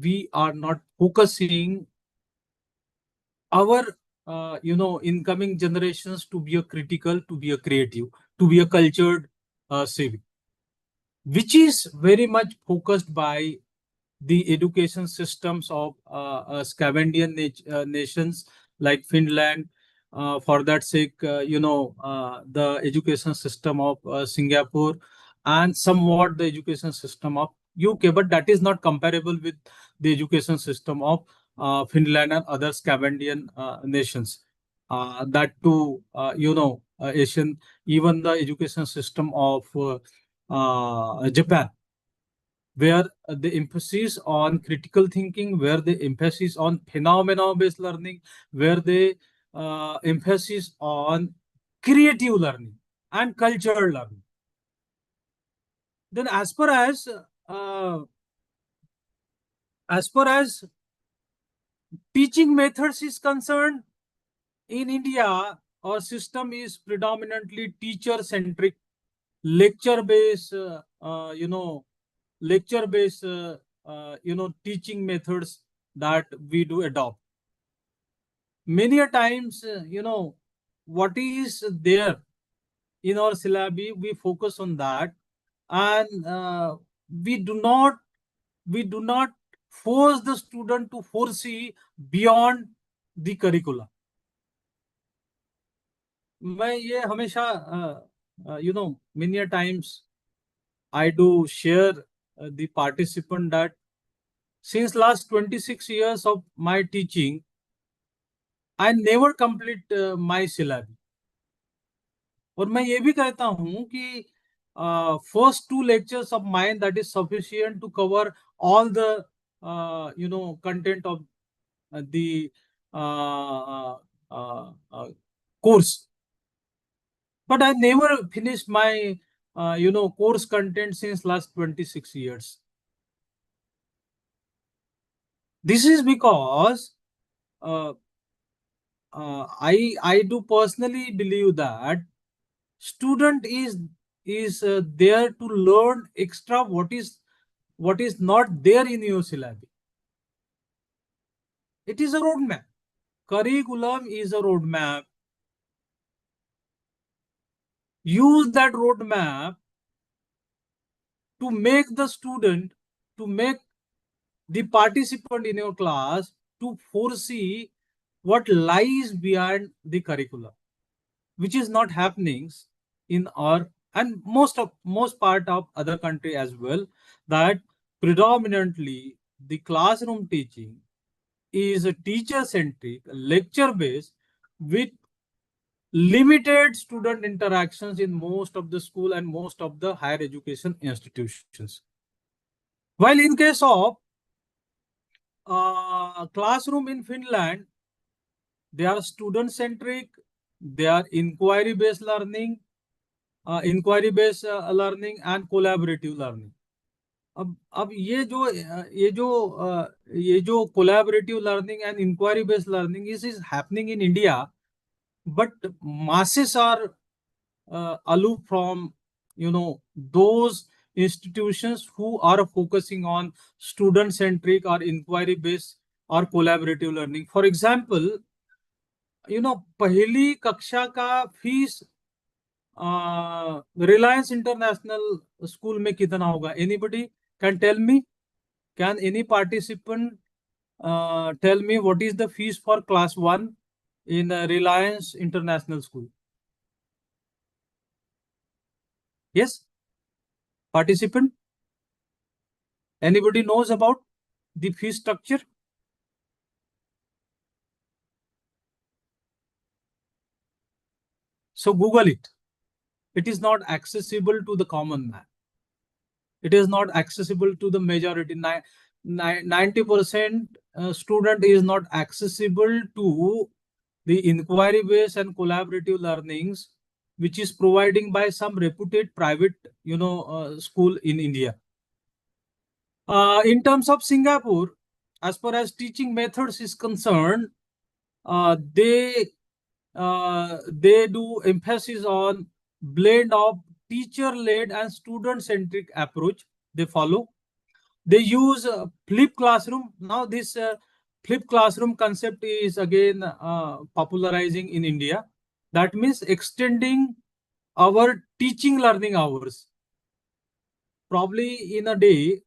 we are not focusing our incoming generations to be a critical, to be a creative, to be a cultured civic, which is very much focused by the education systems of Scandinavian nations like Finland. For that sake, the education system of Singapore, and somewhat the education system of UK, but that is not comparable with the education system of Finland and other Scandinavian nations. That too, Asian, even the education system of Japan, where the emphasis on critical thinking, where the emphasis on phenomenon-based learning, where the emphasis on creative learning and cultural learning. Then, as far as teaching methods is concerned, in India, our system is predominantly teacher-centric, lecture-based, lecture-based, teaching methods that we do adopt. Many a times, what is there in our syllabi, we focus on that, and we do not force the student to foresee beyond the curricula. मैं ये हमेशा many a times I do share the participant that since last 26 years of my teaching, I never complete my syllabus. और मैं ये भी कहता हूँ कि first 2 lectures of mine, that is sufficient to cover all the content of the course. But I never finished my course content since last 26 years. This is because I do personally believe that student is there to learn extra what is not there in your syllabus. It is a roadmap. Curriculum is a roadmap. Use that roadmap to make the student, to make the participant in your class to foresee what lies beyond the curriculum, which is not happening in our and most part of other country as well, that predominantly the classroom teaching is a teacher centric, lecture based, with limited student interactions in most of the school and most of the higher education institutions. While in case of classroom in Finland, they are student centric, they are inquiry based learning, and collaborative learning. अब ये जो collaborative learning and inquiry based learning is happening in India, but masses are aloof from those institutions who are focusing on student centric or inquiry based or collaborative learning. For example, पहली कक्षा का fees Reliance International School में कितना होगा? Anybody can tell me? Can any participant tell me what is the fees for class 1 in Reliance International School? Yes? Participant? Anybody knows about the fee structure? So Google it. It is not accessible to the common man. It is not accessible to the majority. 90% student is not accessible to the inquiry-based and collaborative learnings, which is providing by some reputed private, school in India. In terms of Singapore, as far as teaching methods is concerned, they do emphasis on blend of teacher-led and student-centric approach they follow. They use flipped classroom. Now this flipped classroom concept is again popularizing in India. That means extending our teaching learning hours. Probably in a day,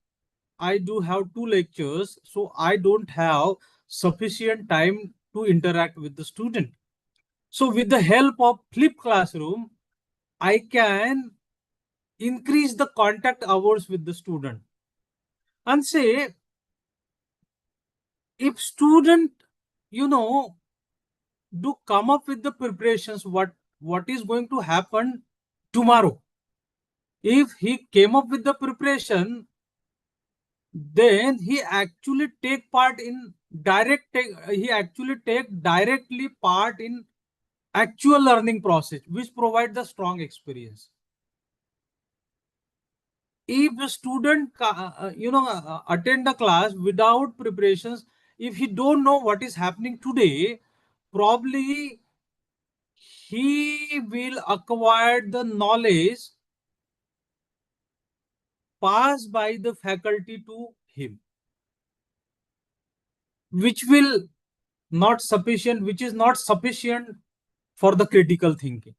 I do have 2 lectures, so I don't have sufficient time to interact with the student. So with the help of flipped classroom, I can increase the contact hours with the student. And say, if student, do come up with the preparations, what is going to happen tomorrow. If he came up with the preparation, then he actually take directly part in actual learning process, which provide the strong experience. If a student attend the class without preparations, if he don't know what is happening today, probably he will acquire the knowledge passed by the faculty to him, which is not sufficient for the critical thinking.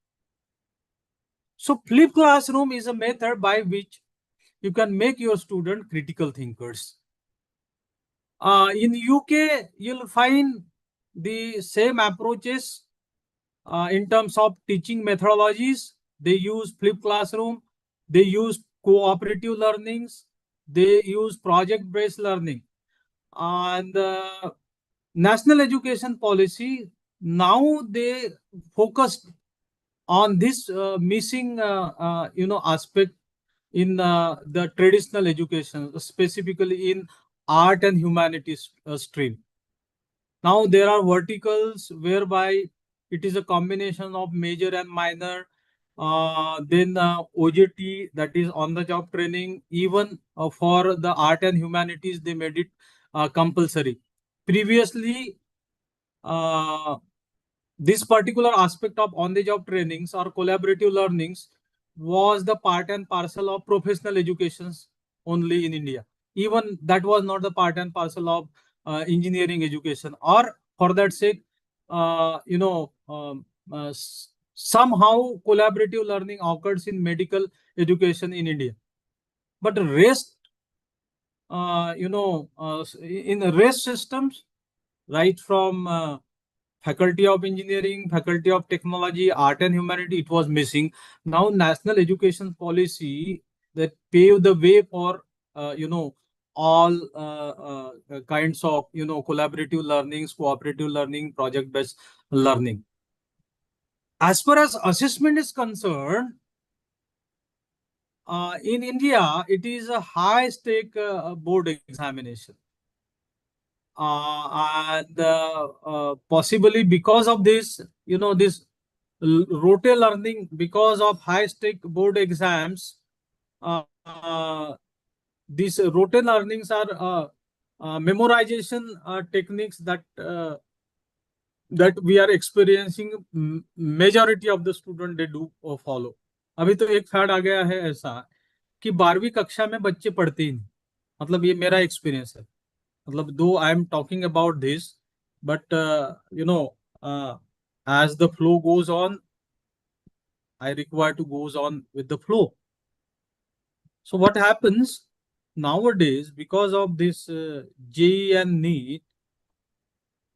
So flipped classroom is a method by which you can make your student critical thinkers. In UK, you'll find the same approaches in terms of teaching methodologies. They use flipped classroom, they use cooperative learnings, they use project-based learning. And national education policy, now they focused on this missing aspect in the traditional education, specifically in art and humanities stream. Now there are verticals whereby it is a combination of major and minor. Then OJT, that is on the job training. Even for the art and humanities, they made it compulsory. Previously, this particular aspect of on the job trainings or collaborative learnings was the part and parcel of professional educations only in India. Even that was not the part and parcel of engineering education, or for that sake, somehow collaborative learning occurs in medical education in India. But rest, in the rest systems, right from Faculty of Engineering, Faculty of Technology, Art and Humanity, it was missing. Now, national education policy that paved the way for, all kinds of, collaborative learnings, cooperative learning, project-based learning. As far as assessment is concerned, in India, it is a high-stake board examination. And possibly because of this, this rote learning, because of high-stake board exams, these rote learnings are memorization techniques that we are experiencing. Majority of the student they do follow. अभी तो एक fed आ गया है ऐसा कि 12वीं कक्षा में बच्चे पढ़ते ही नहीं. मतलब ये मेरा एक्सपीरियंस है. मतलब though I am talking about this, but as the flow goes on, I require to goes on with the flow. So what happens nowadays, because of this JEE and NEET,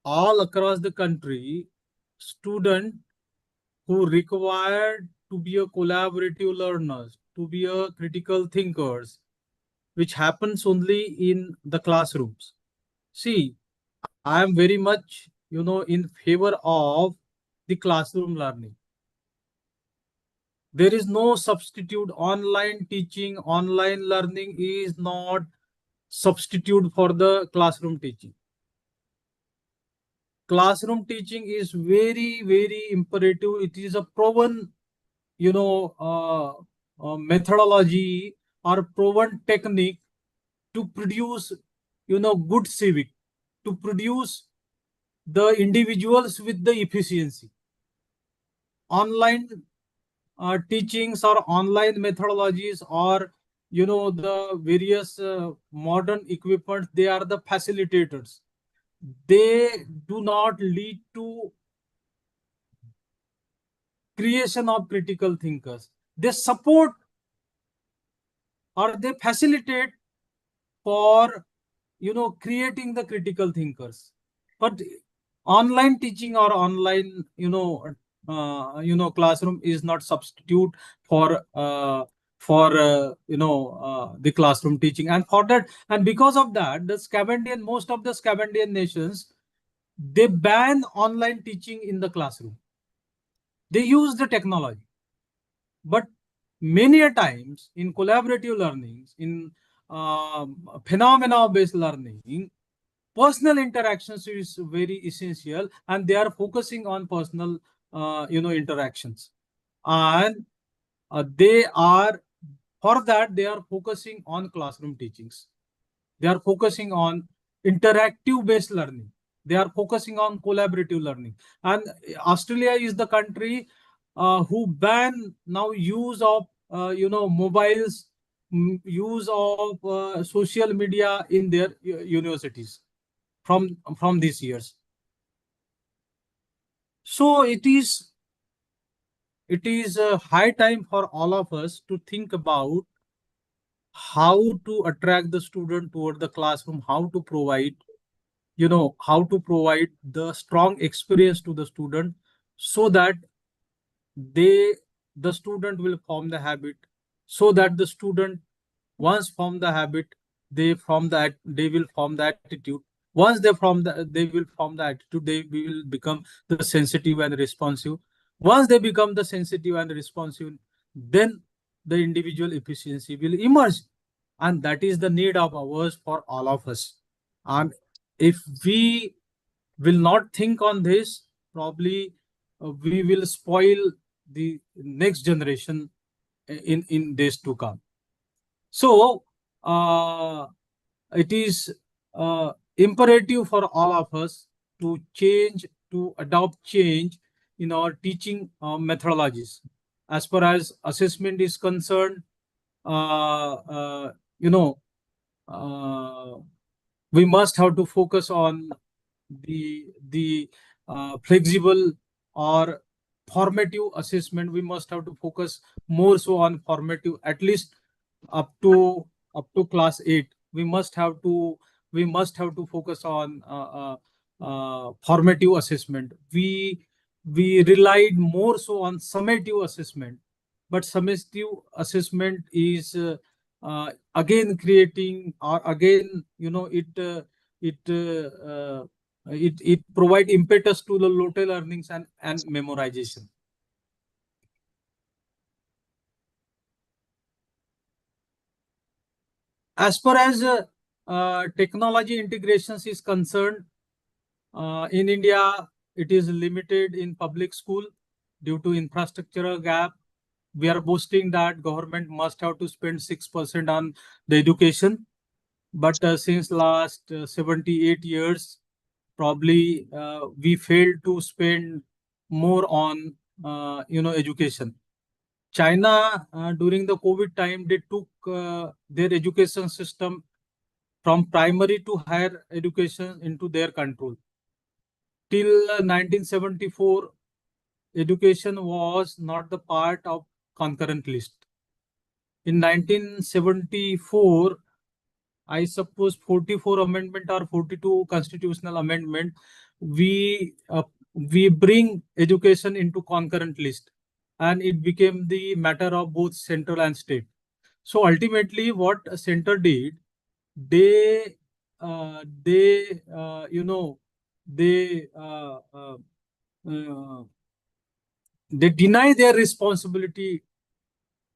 all across the country, student who required to be a collaborative learners, to be a critical thinkers, which happens only in the classrooms. See, I am very much, in favor of the classroom learning. There is no substitute. Online teaching, online learning is not substitute for the classroom teaching. classroom teaching is very, very imperative. It is a proven, methodology or proven technique to produce, good civic, to produce the individuals with the efficiency. Online teachings or online methodologies or, the various modern equipment, they are the facilitators. They do not lead to creation of critical thinkers. They support or they facilitate for, creating the critical thinkers. But online teaching or online, classroom is not substitute for the classroom teaching. And for that, and because of that, the Scandinavian, most of the Scandinavian nations, they ban online teaching in the classroom. They use the technology, but many a times in collaborative learnings, in phenomena-based learning, personal interactions is very essential, and they are focusing on personal, interactions. And they are, for that, they are focusing on classroom teachings. They are focusing on interactive based learning. They are focusing on collaborative learning. And Australia is the country who ban now use of, mobiles, use of social media in their universities from these years. So it is high time for all of us to think about how to attract the student toward the classroom, how to provide, the strong experience to the student, so that the student will form the habit, so that the student once form the habit, they will form the attitude. Once they will form the attitude, they will become the sensitive and responsive. Once they become the sensitive and responsive, then the individual efficiency will emerge. And that is the need of ours for all of us. And if we will not think on this, probably we will spoil the next generation in days to come. So it is imperative for all of us to change, to adopt change in our teaching methodologies. As far as assessment is concerned, uh, you know, uh, we must have to focus on the flexible or formative assessment. We must have to focus more so on formative, at least up to class 8. We must have to focus on formative assessment. We relied more so on summative assessment, but summative assessment is again creating, or again, it provide impetus to the local learnings and memorization. As far as technology integrations is concerned, in India, it is limited in public school due to infrastructural gap. We are boasting that government must have to spend 6% on the education, but since last 78 years, probably we failed to spend more on education. China, during the COVID time, they took their education system from primary to higher education into their control. Till 1974, education was not the part of concurrent list. In 1974, I suppose 44 amendment or 42 constitutional amendment, we bring education into concurrent list, and it became the matter of both central and state. So ultimately, what center did, they they deny their responsibility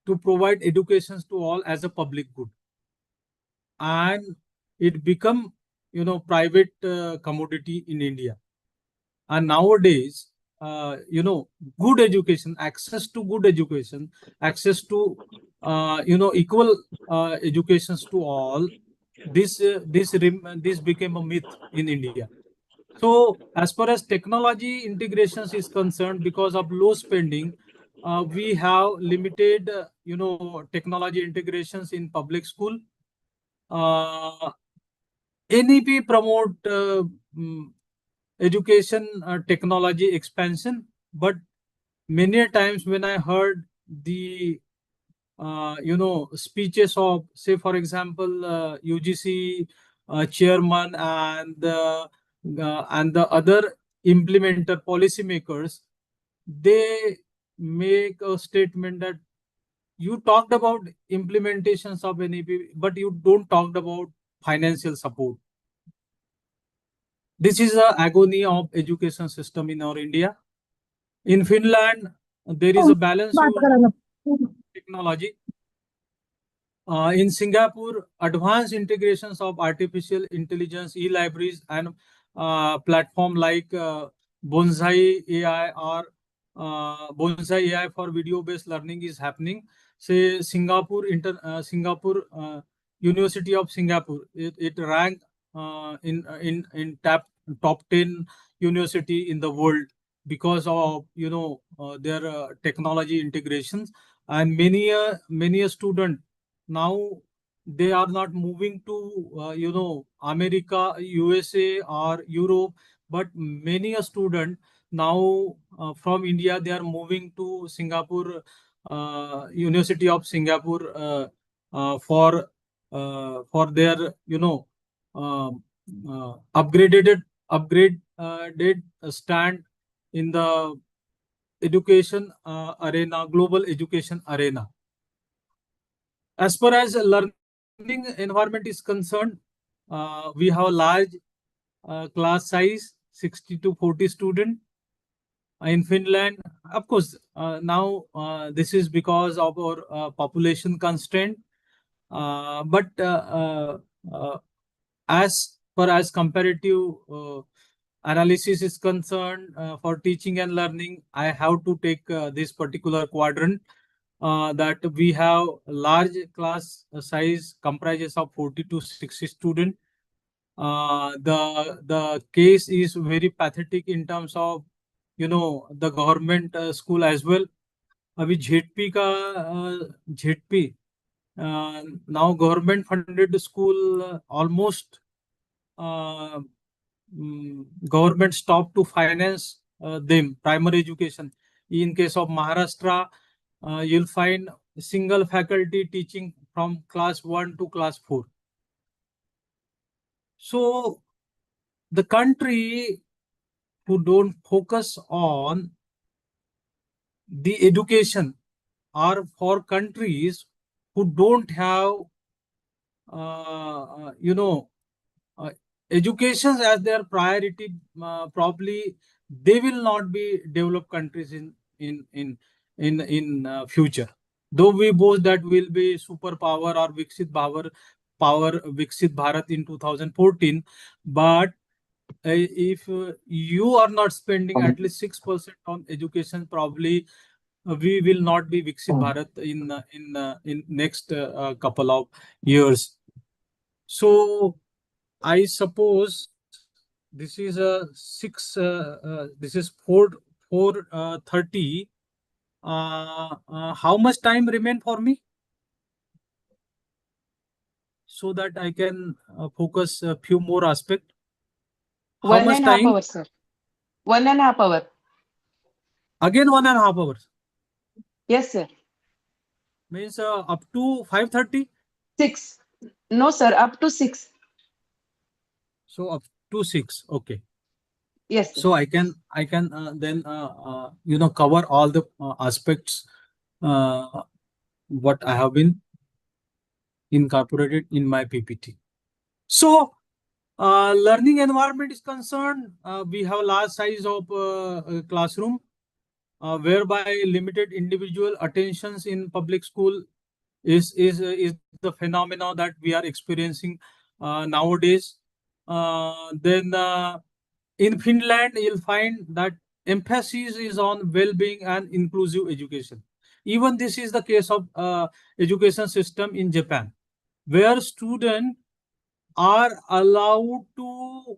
to provide educations to all as a public good, and it become private commodity in India. And nowadays, good education, access to good education, access to equal educations to all, this became a myth in India. So as far as technology integrations is concerned, because of low spending, we have limited technology integrations in public school. NEP promote education technology expansion, but many times when I heard the speeches of, say for example, UGC chairman and the other implementer policymakers, they make a statement that you talked about implementations of NEP, but you don't talked about financial support. This is the agony of education system in our India. In Finland, there is a balanced use of technology. In Singapore, advanced integrations of artificial intelligence, e-libraries, and platform like Bonsai AI or Bonsai AI for video-based learning is happening. Say Singapore University of Singapore, it ranked in top 10 university in the world because of their technology integrations. And many a student now, they are not moving to America, USA or Europe, but many a student now from India, they are moving to Singapore, University of Singapore for their upgraded stand in the education arena, global education arena. As far as learning environment is concerned, we have a large class size, 60 to 40 students. In Finland, of course, now this is because of our population constraint. But as far as comparative analysis is concerned, for teaching and learning, I have to take this particular quadrant. That we have large class size comprises of 40 to 60 students. The case is very pathetic in terms of the government school as well. अभी ZP का ZP now government funded school almost government stopped to finance them primary education. In case of Maharashtra, you'll find single faculty teaching from class 1 to class 4. So the country who don't focus on the education are for countries who don't have education as their priority. Probably they will not be developed countries in future. Though we boast that we'll be superpower or Viksit Bharat in 2014, but if you are not spending at least 6% on education, probably we will not be Viksit Bharat in next couple of years. So I suppose this is a this is 4:30. How much time remain for me so that I can focus a few more aspects? How much time? 1.5 hours, sir. 1.5 hours. Again 1.5 hours. Yes, sir. Means up to 5:30. 6. No, sir. Up to 6. So up to 6. Okay. Yes, sir. So I can then cover all the aspects what I have been incorporated in my PPT. So learning environment is concerned, we have large size of classroom, whereby limited individual attentions in public school is the phenomena that we are experiencing nowadays. Then In Finland, you'll find that emphasis is on well-being and inclusive education. Even this is the case of education system in Japan, where students are allowed to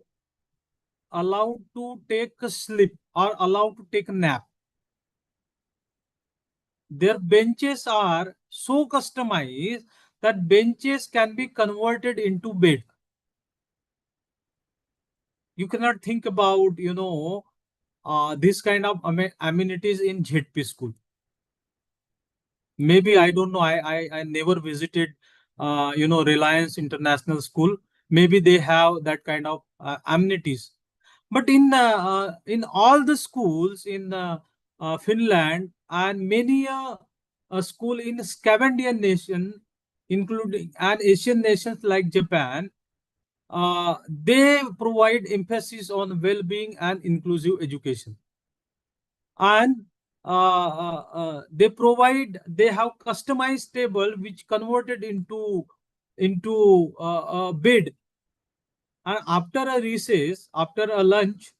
take a sleep or allowed to take a nap. Their benches are so customized that benches can be converted into bed. You cannot think about, this kind of amenities in ZP school. Maybe I don't know. I never visited, Reliance International School. Maybe they have that kind of amenities. But in all the schools in Finland and many a school in Scandinavian nation, including and Asian nations like Japan, they provide emphasis on well-being and inclusive education. And they have customized table which converted into a bed. And after a recess, after a lunch,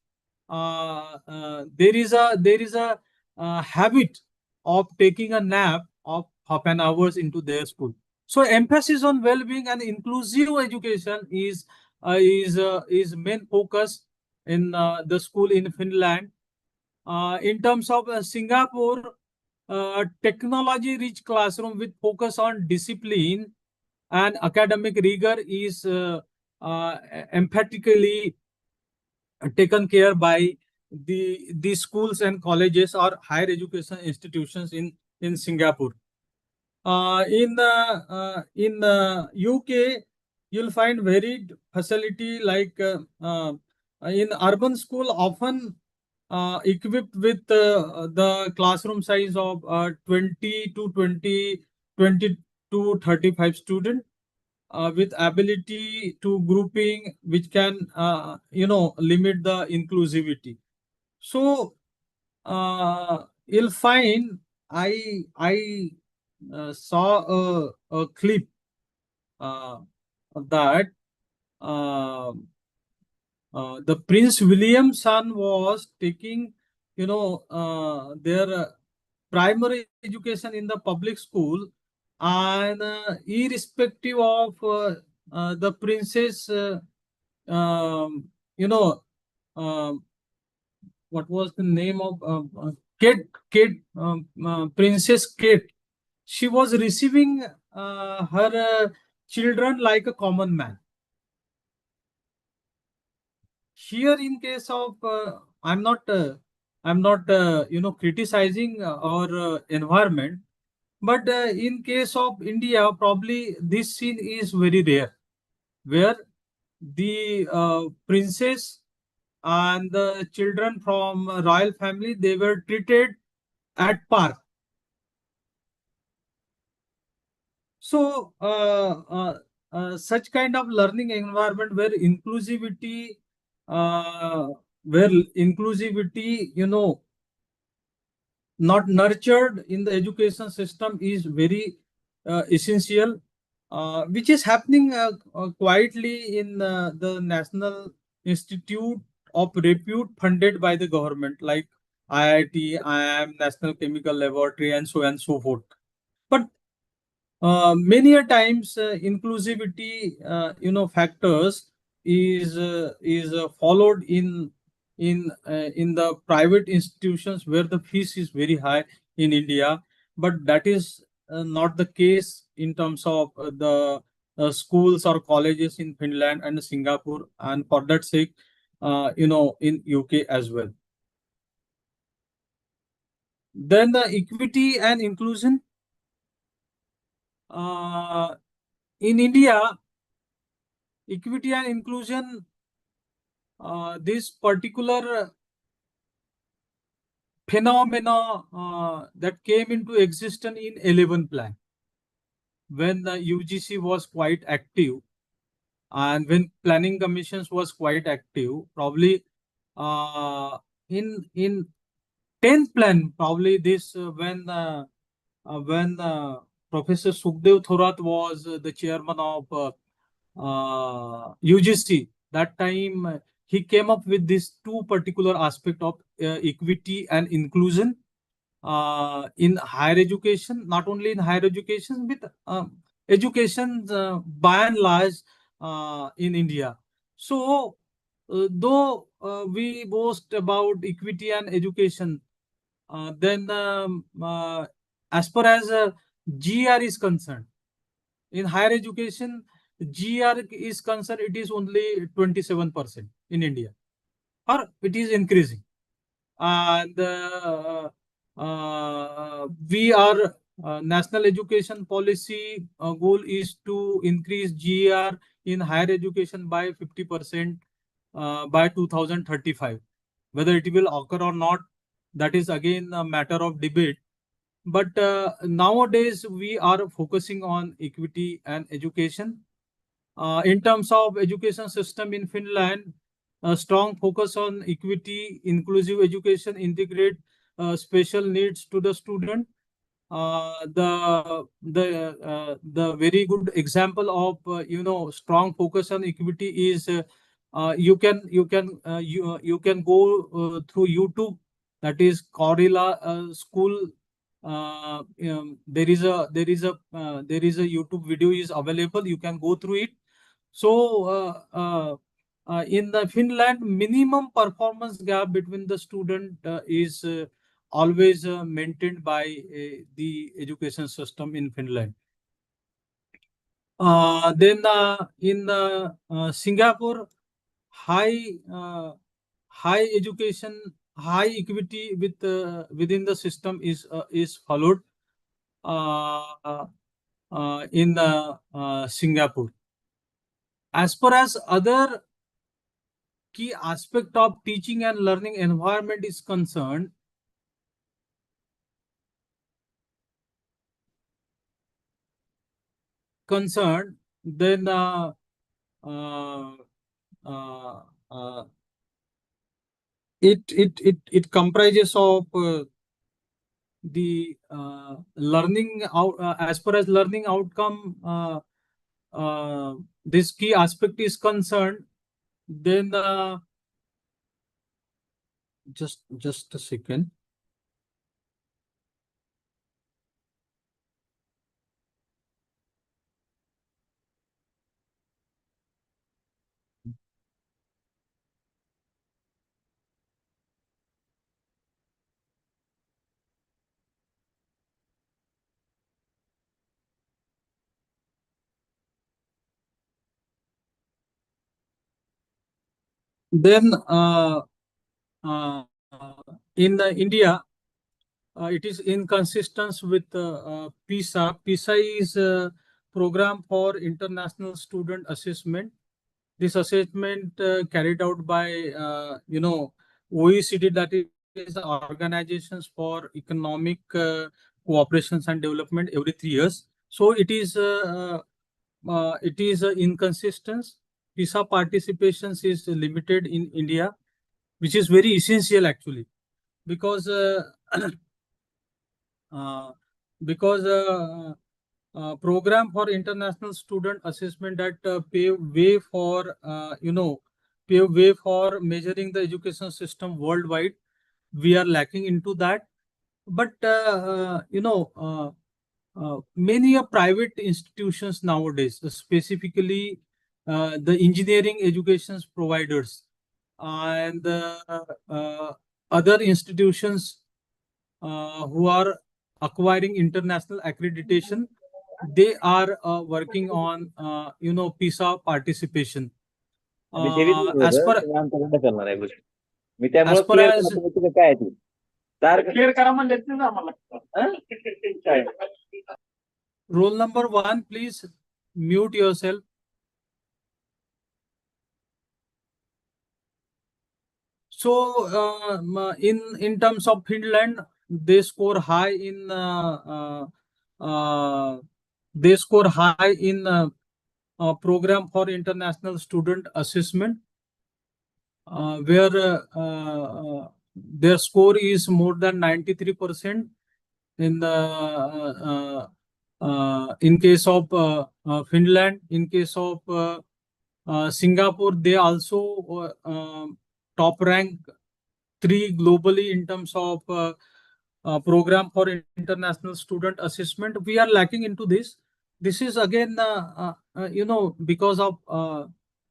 there is a habit of taking a nap of half an hours into their school. So emphasis on well-being and inclusive education is main focus in the school in Finland. In terms of Singapore, technology-rich classroom with focus on discipline and academic rigor is emphatically taken care by the schools and colleges or higher education institutions in Singapore. In UK, you'll find varied facility like in urban school often equipped with the classroom size of 20 to 35 students with ability to grouping, which can limit the inclusivity. So you'll find I saw a clip that the Prince William's son was taking, their primary education in the public school, and irrespective of the princess, what was the name of Princess Kate? She was receiving her children like a common man. Here, in case of, I'm not criticizing our environment, but in case of India, probably this scene is very rare, where the princess and the children from royal family, they were treated at par. So such kind of learning environment where inclusivity, not nurtured in the education system is very essential, which is happening quietly in the National Institute of Repute funded by the government, like IIT, IIM, National Chemical Laboratory, and so on and so forth. But many a times inclusivity, factors is followed in the private institutions where the fees is very high in India, but that is not the case in terms of the schools or colleges in Finland and Singapore, and for that sake, in UK as well. Then the equity and inclusion. In India, equity and inclusion, this particular phenomena that came into existence in 11 plan, when the UGC was quite active and when planning commissions was quite active, probably in 10th plan, probably this when Professor Sukhdev Thorat was the chairman of UGC. That time he came up with these two particular aspect of equity and inclusion in higher education, not only in higher education, but education by and large in India. So, though we boast about equity and education, then as far as GR is concerned, in higher education, GR is concerned, it is only 27% in India, or it is increasing. And we are national education policy goal is to increase GR in higher education by 50% by 2035. Whether it will occur or not, that is again a matter of debate. But nowadays we are focusing on equity and education. In terms of education system in Finland, a strong focus on equity, inclusive education, integrate special needs to the student. The very good example of strong focus on equity is you can go through YouTube, that is Corilla School. There is a YouTube video is available. You can go through it. So in the Finland, minimum performance gap between the student is always maintained by the education system in Finland. Then in Singapore, high education, high equity within the system is followed in Singapore. As far as other key aspect of teaching and learning environment is concerned, then it comprises of the learning out as far as learning outcome this key aspect is concerned. Then just a second. Then in India, it is inconsistent with PISA. PISA is a program for international student assessment. This assessment carried out by OECD, that is Organizations for Economic Cooperations and Development, every 3 years. So it is inconsistent. PISA participations is limited in India, which is very essential actually, because program for international student assessment that pave way for measuring the education system worldwide. We are lacking into that. But many private institutions nowadays, specifically the engineering education providers and other institutions who are acquiring international accreditation, they are working on PISA participation. As far as roll number 1, please mute yourself. So in terms of Finland, they score high in program for international student assessment, where their score is more than 93% in the in case of Finland. In case of Singapore, they also top rank 3 globally in terms of program for international student assessment. We are lacking into this. This is again, because of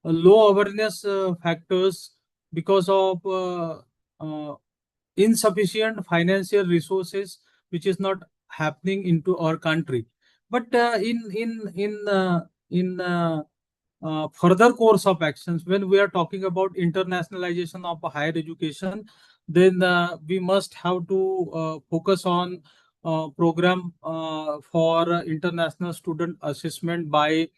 low awareness factors, because of insufficient financial resources, which is not happening into our country. But in further course of actions, when we are talking about internationalization of higher education, then we must have to focus on program for international student assessment by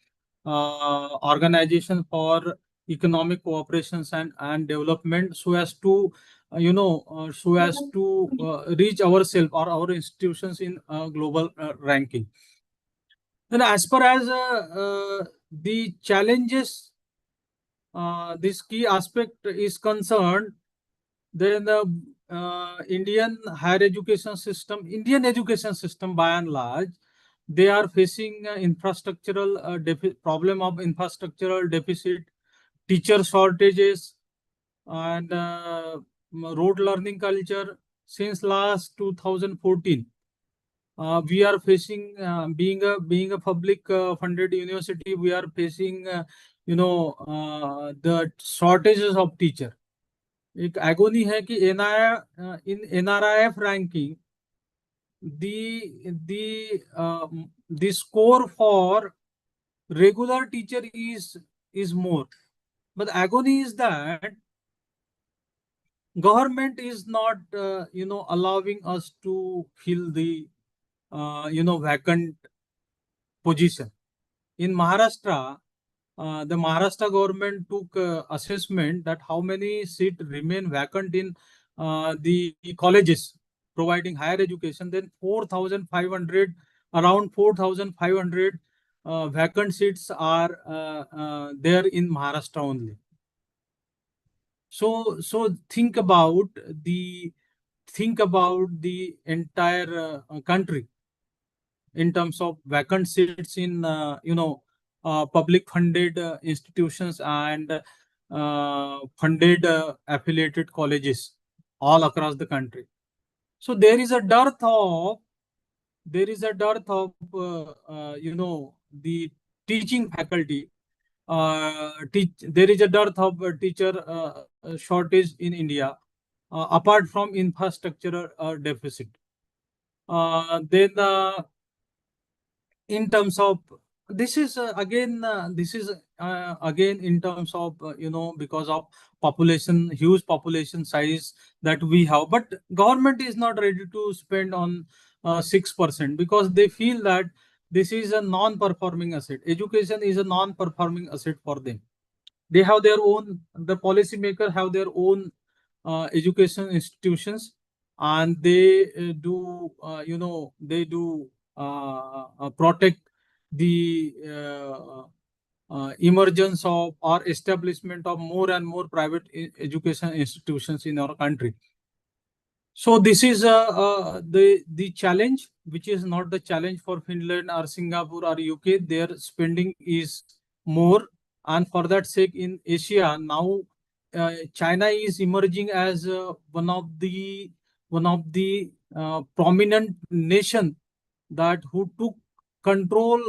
Organization for Economic Cooperations and Development, so as to reach ourselves or our institutions in global ranking. Then, as far as the challenges, this key aspect is concerned, then the Indian education system by and large, they are facing infrastructural problem of infrastructural deficit, teacher shortages, and rote learning culture. Since last 2014, we are facing, being a public funded university, we are facing the shortages of teacher. एक agony है कि in NRIF ranking, the score for regular teacher is more, but agony is that government is not allowing us to fill the vacant position. In Maharashtra, the Maharashtra government took assessment that how many seats remain vacant in the colleges providing higher education. Then 4,500, around 4,500 vacant seats are there in Maharashtra only. So think about the entire country in terms of vacant seats in public funded institutions and funded affiliated colleges all across the country. So there is a dearth of the teaching faculty. There is a dearth of teacher shortage in India, apart from infrastructural deficit. Then in terms of this is again in terms of because of huge population size that we have, but government is not ready to spend on 6% because they feel that this is a non-performing asset. Education is a non-performing asset for them. They have their own, the policymakers have their own education institutions, and they do protect the emergence of or establishment of more and more private education institutions in our country. So this is the challenge, which is not the challenge for Finland or Singapore or UK. Their spending is more, and for that sake, in Asia now, China is emerging as one of the prominent nation that who took control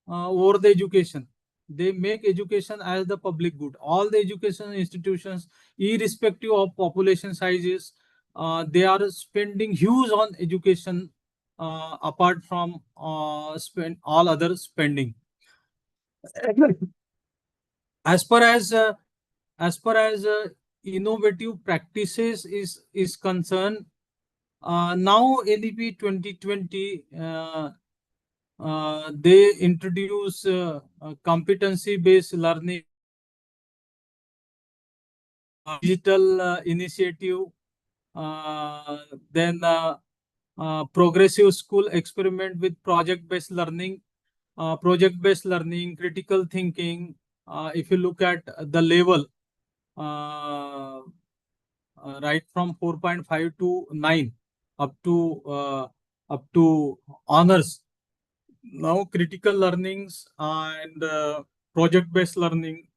over the education. They make education as the public good. All the education institutions, irrespective of population sizes, they are spending huge on education apart from spend all other spending. As far as innovative practices is concerned, now NEP 2020 they introduce competency based learning, digital initiative, then progressive school experiment with project-based learning, critical thinking. If you look at the level, right from 4.5 to 9 up to honors. Now critical learnings and project-based learning,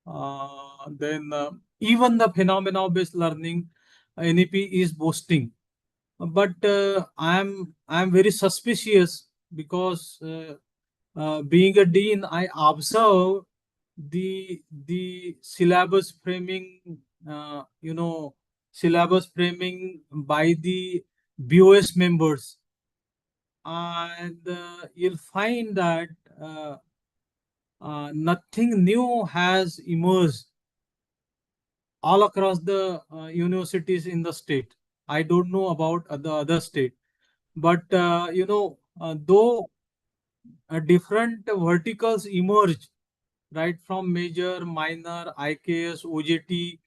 Then even the phenomena-based learning, NEP is boasting. But I'm very suspicious because being a dean, I observe the syllabus framing, syllabus framing by the BOS members, and you'll find that nothing new has emerged all across the universities in the state. I don't know about the other state, but though different verticals emerge, right from major, minor, IKS, OJT,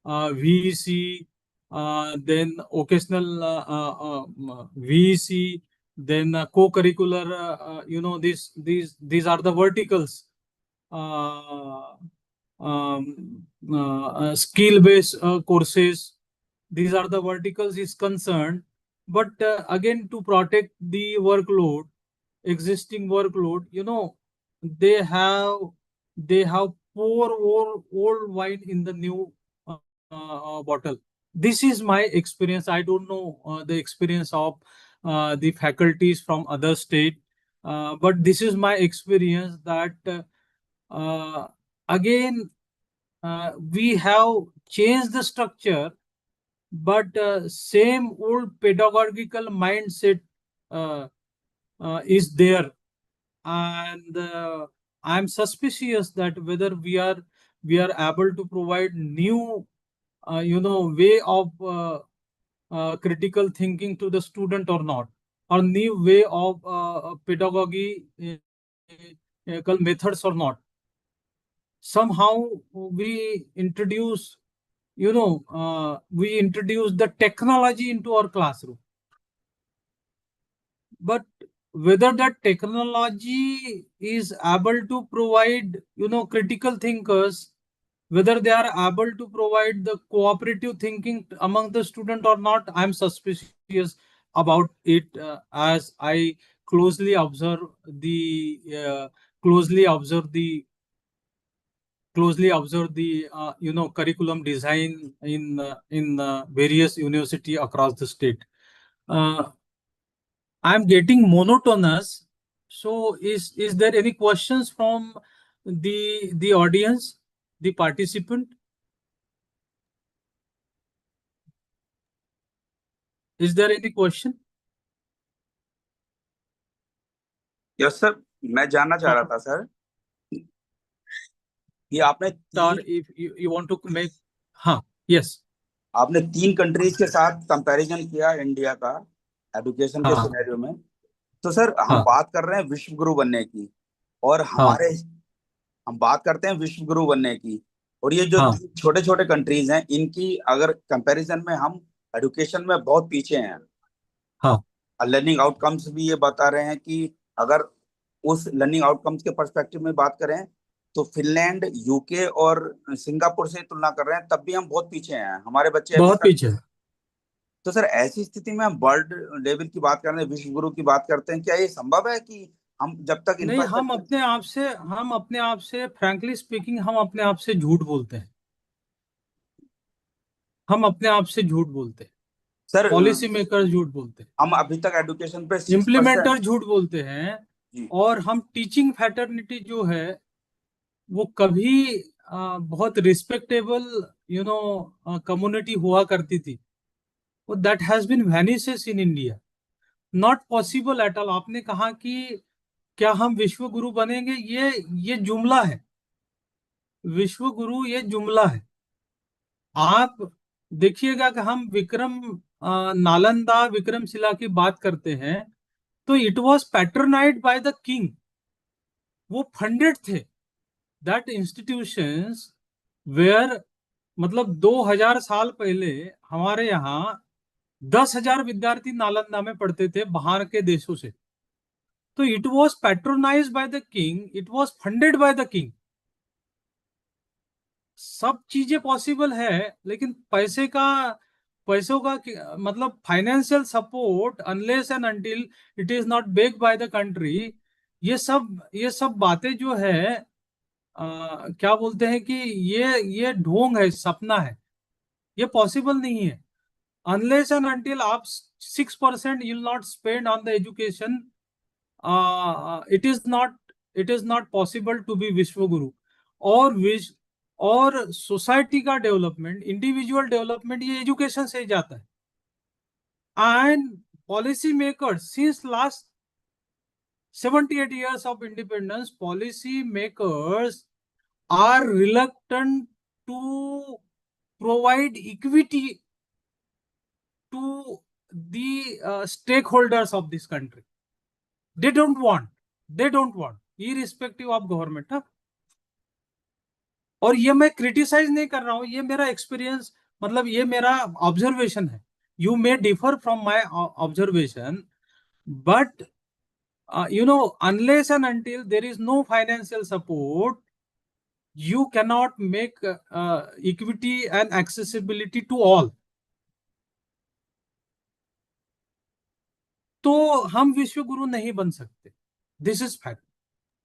VEC, then occasional VEC, then co-curricular. These are the verticals. Skill-based courses. These are the verticals is concerned. But again, to protect the workload, existing workload, they have pour old wine in the new bottle. This is my experience. I don't know the experience of the faculties from other state, but this is my experience that again we have changed the structure, but same old pedagogical mindset is there, and I'm suspicious that whether we are able to provide new way of critical thinking to the student or not, or new way of pedagogy methods or not. Somehow we introduce the technology into our classroom, but whether that technology is able to provide critical thinkers, whether they are able to provide the cooperative thinking among the student or not, I'm suspicious about it, as I closely observe the curriculum design in various university across the state. I'm getting monotonous. So is there any questions from the audience, the participant? Is there any question? Yes sir, मैं जानना चाह रहा था sir कि आपने Sir, if you want to make, हाँ, yes, आपने 3 countries के साथ कंपैरिजन किया इंडिया का एजुकेशन के सिनेरियो में। तो सर हम बात कर रहे हैं विश्व गुरु बनने की, और हम बात करते हैं विश्व गुरु बनने की, और ये जो छोटे छोटे कंट्रीज हैं इनकी अगर कंपैरिजन में हम एजुकेशन में बहुत पीछे हैं। लर्निंग आउटकम्स भी ये बता रहे हैं कि अगर उस लर्निंग आउटकम्स के पर्सपेक्टिव में बात करें तो फिनलैंड, यूके और सिंगापुर से तुलना कर रहे हैं, तब भी हम बहुत पीछे हैं, हमारे बच्चे बहुत पीछे। तो सर ऐसी स्थिति में हम वर्ल्ड लेवल की बात कर रहे हैं, विश्व गुरु की बात करते हैं, क्या ये संभव है कि हम जब तक नहीं, हम अपने आप से फ्रैंकली स्पीकिंग हम अपने आप से झूठ बोलते हैं। हम अपने आप से झूठ बोलते हैं सर, पॉलिसी मेकर झूठ बोलते हैं, हम अभी तक एजुकेशन पे इम्प्लीमेंटर झूठ बोलते हैं, और हम टीचिंग फैटर्निटी जो है वो कभी बहुत रिस्पेक्टेबल कम्युनिटी हुआ करती थी, वो that has been vanishes in India, not possible at all. आपने कहा कि क्या हम विश्व गुरु बनेंगे, ये जुमला है, विश्व गुरु ये जुमला है। आप देखिएगा कि हम नालंदा विक्रमशिला की बात करते हैं तो it was patronised by the king, वो फंडेड थे। दैट इंस्टीट्यूशंस वेयर, मतलब 2000 साल पहले हमारे यहाँ 10,000 विद्यार्थी नालंदा में पढ़ते थे बाहर के देशों से। तो it was patronised by the king, it was funded by the king. सब चीजें पॉसिबल है, लेकिन पैसों का मतलब financial support unless and until it is not backed by the country, ये सब बातें जो है क्या बोलते हैं कि ये ढोंग है, सपना है, ये पॉसिबल नहीं है। अनलेस एंड अनटिल आप 6% you will not spend on the education, it is not possible to be विश्व गुरु। और और सोसाइटी का डेवलपमेंट, इंडिविजुअल डेवलपमेंट, ये एजुकेशन से ही जाता है। And policy makers since last 78 years of independence, policy makers are reluctant to provide equity to the stakeholders of this country. They don't want, irrespective of government. हाँ? और ये मैं criticise नहीं कर रहा हूं, ये मेरा एक्सपीरियंस, मतलब ये मेरा ऑब्जर्वेशन है। You may differ from my observation, but unless and until there is no financial support, you cannot make equity and accessibility to all. तो हम विश्व गुरु नहीं बन सकते, दिस इज फैक्ट।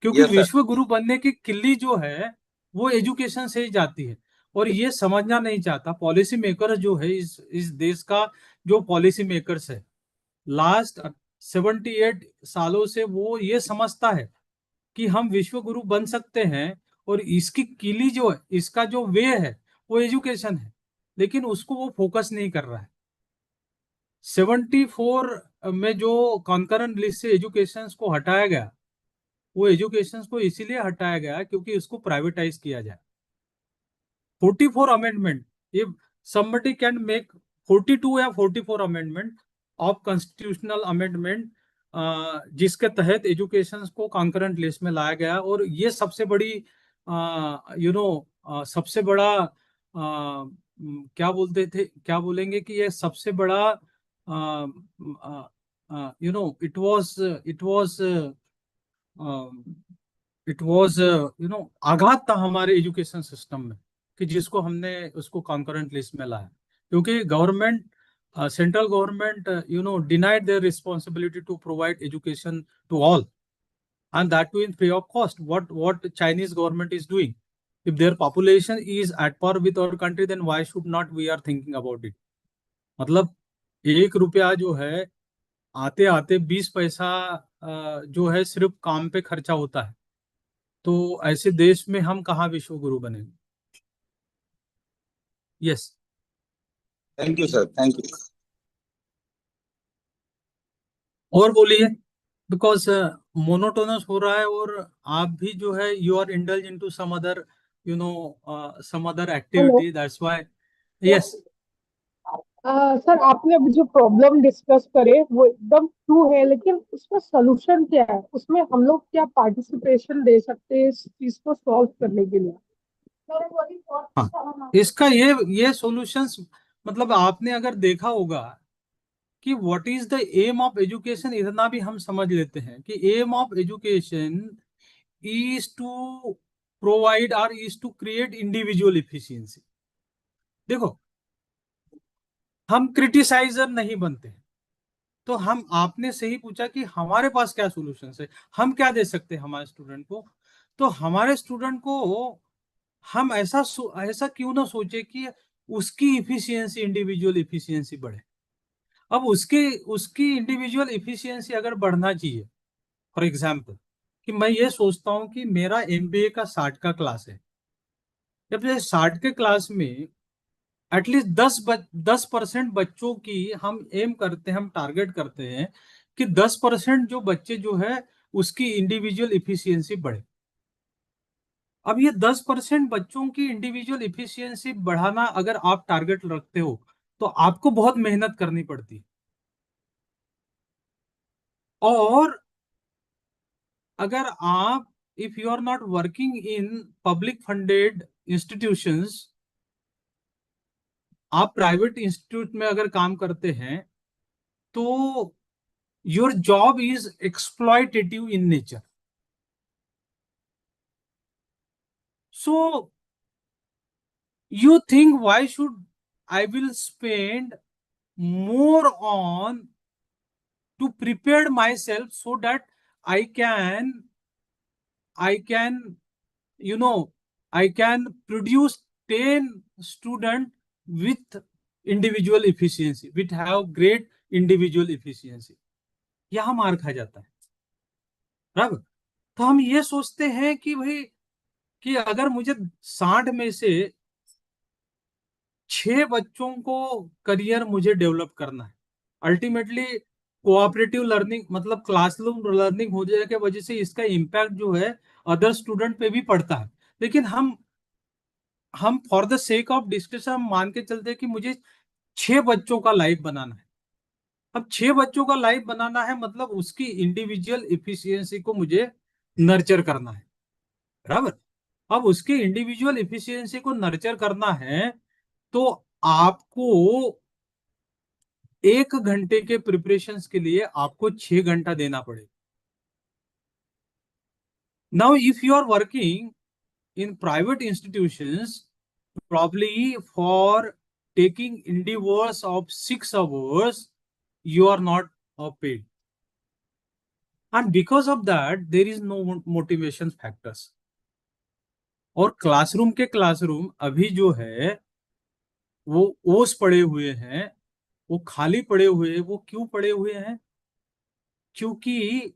क्योंकि विश्व गुरु बनने की किल्ली जो है वो एजुकेशन से ही जाती है, और ये समझना नहीं चाहता पॉलिसी मेकर जो है, इस देश का जो पॉलिसी मेकर्स है लास्ट 78 सालों से, वो ये समझता है कि हम विश्व गुरु बन सकते हैं, और इसकी कीली जो है, इसका जो वे है वो एजुकेशन है, लेकिन उसको वो फोकस नहीं कर रहा है। 74 में जो कॉन्करेंट लिस्ट से एजुकेशन को हटाया गया, वो एजुकेशन को इसीलिए हटाया गया क्योंकि उसको प्राइवेटाइज किया जाए। 44 amendment, if somebody can make 42 या 44 अमेंडमेंट ऑफ कॉन्स्टिट्यूशनल अमेंडमेंट, जिसके तहत एजुकेशन को कॉन्करेंट लिस्ट में लाया गया, और ये सबसे बड़ी सबसे बड़ा क्या बोलते थे, क्या बोलेंगे कि ये सबसे बड़ा इट वाज इट वाज आघात था हमारे एजुकेशन सिस्टम में, कि जिसको हमने उसको कॉन्करेंट लिस्ट में लाया, क्योंकि government, central government denied their responsibility to provide education to all, and that too in free of cost. What Chinese government is doing, if their population is at par with our country, then why should not we are thinking about it? मतलब 1 रुपया जो है आते आते 20 पैसा जो है सिर्फ काम पे खर्चा होता है, तो ऐसे देश में हम कहाँ विश्व गुरु बनेंगे? Yes, thank you sir, thank you. और बोलिए, बिकॉज मोनोटोनस हो रहा है, और आप भी जो है you are indulge into some other some other activity, that's why. Yes sir, आपने अभी जो प्रॉब्लम डिस्कस करे वो एकदम ट्रू है, लेकिन उसका सोल्यूशन क्या है? उसमें हम लोग क्या पार्टिसिपेशन दे सकते हैं इस चीज को सॉल्व करने के लिए? हाँ, इसका ये सॉल्यूशंस, मतलब आपने अगर देखा होगा कि what is the aim of education, इतना भी हम समझ लेते हैं कि aim of education is to provide और is to create individual efficiency. देखो, हम क्रिटिसाइजर नहीं बनते हैं, तो हम आपने सही पूछा कि हमारे पास क्या सॉल्यूशंस है, हम क्या दे सकते हैं हमारे स्टूडेंट को। तो हमारे स्टूडेंट को हम ऐसा क्यों ना सोचे कि उसकी इफिशियंसी, इंडिविजुअल इफिशियंसी बढ़े। अब उसकी इंडिविजुअल इफिशियंसी अगर बढ़ना चाहिए, फॉर एग्जाम्पल कि मैं ये सोचता हूं कि मेरा एमबीए का 60 का क्लास है, जब 60 के क्लास में एटलीस्ट 10% बच्चों की हम एम करते हैं, हम टारगेट करते हैं कि 10% जो बच्चे जो है उसकी इंडिविजुअल इफिशियंसी बढ़े। अब ये 10% बच्चों की इंडिविजुअल इफिशियंसी बढ़ाना अगर आप टारगेट रखते हो, तो आपको बहुत मेहनत करनी पड़ती है। और अगर आप, if you are not working in public funded institutions, आप प्राइवेट इंस्टीट्यूट में अगर काम करते हैं, तो your job is exploitative in nature. So you think, why should I will spend more on to prepare myself so that I can I can produce 10 students with individual efficiency, which have great individual efficiency. यहाँ मार खा जाता है, बराबर। तो हम ये सोचते हैं कि भाई कि अगर मुझे 60 में से 6 बच्चों को करियर मुझे डेवलप करना है, अल्टीमेटली कोऑपरेटिव लर्निंग मतलब क्लासरूम लर्निंग हो जाए की वजह से इसका इम्पैक्ट जो है अदर स्टूडेंट पे भी पड़ता है। लेकिन हम for the sake of discussion हम मान के चलते हैं कि मुझे 6 बच्चों का लाइफ बनाना है। अब 6 बच्चों का लाइफ बनाना है मतलब उसकी इंडिविजुअल एफिशिएंसी को मुझे नर्चर करना है, बराबर। अब उसके इंडिविजुअल एफिशिएंसी को नर्चर करना है तो आपको 1 घंटे के प्रिपरेशन के लिए आपको 6 घंटा देना पड़ेगा। Now if you are working in private institutions, probably for taking endeavors of 6 hours, you are not paid. And because of that, there is no motivation factors. और क्लासरूम अभी जो है वो ओस पड़े हुए हैं, वो खाली पड़े हुए हैं। वो क्यों पड़े हुए हैं? क्योंकि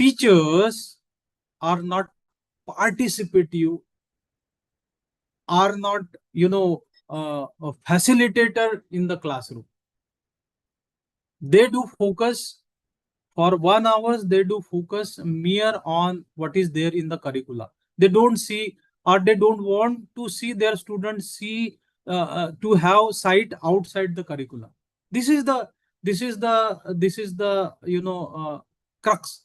teachers are not participative, are not a facilitator in the classroom. They do focus for 1 hour, they do focus mere on what is there in the curricula. They don't see, or they don't want to see their students see to have sight outside the curricula. This is the crux.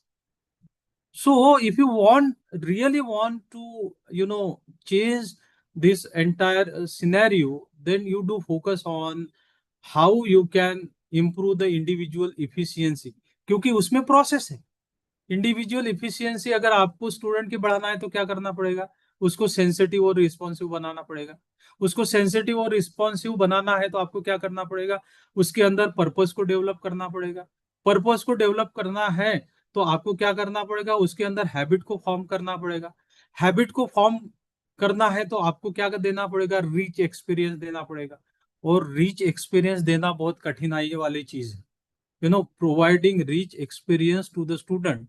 So if you really want to change this entire scenario, then you do focus on how you can improve the individual efficiency, क्योंकि उसमें process है। Individual efficiency अगर आपको student की बढ़ाना है तो क्या करना पड़ेगा? उसको सेंसिटिव और रिस्पॉन्सिव बनाना पड़ेगा। उसको सेंसिटिव और रिस्पॉन्सिव बनाना है तो आपको क्या करना पड़ेगा? उसके अंदर पर्पस को डेवलप करना पड़ेगा। पर्पस को डेवलप करना है तो आपको क्या करना पड़ेगा? उसके अंदर हैबिट को फॉर्म करना पड़ेगा। हैबिट को फॉर्म करना है तो आपको क्या देना पड़ेगा? रिच एक्सपीरियंस देना पड़ेगा। और रिच एक्सपीरियंस देना बहुत कठिनाई वाली चीज है, providing rich experience to the student,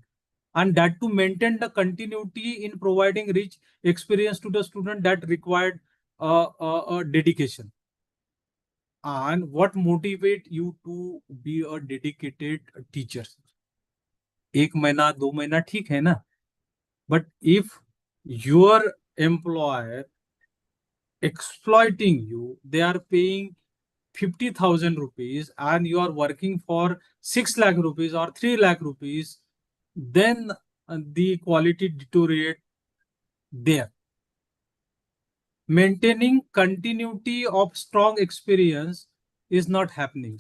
and that to maintain the continuity in providing rich experience to the student, that required a dedication. And what motivate you to be a dedicated teacher? 1 महीना 2 महीना ठीक है ना, but if your employer exploiting you, they are paying 50,000 rupees and you are working for 6 lakh rupees or 3 lakh rupees, then the quality deteriorate there. Maintaining continuity of strong experience is not happening,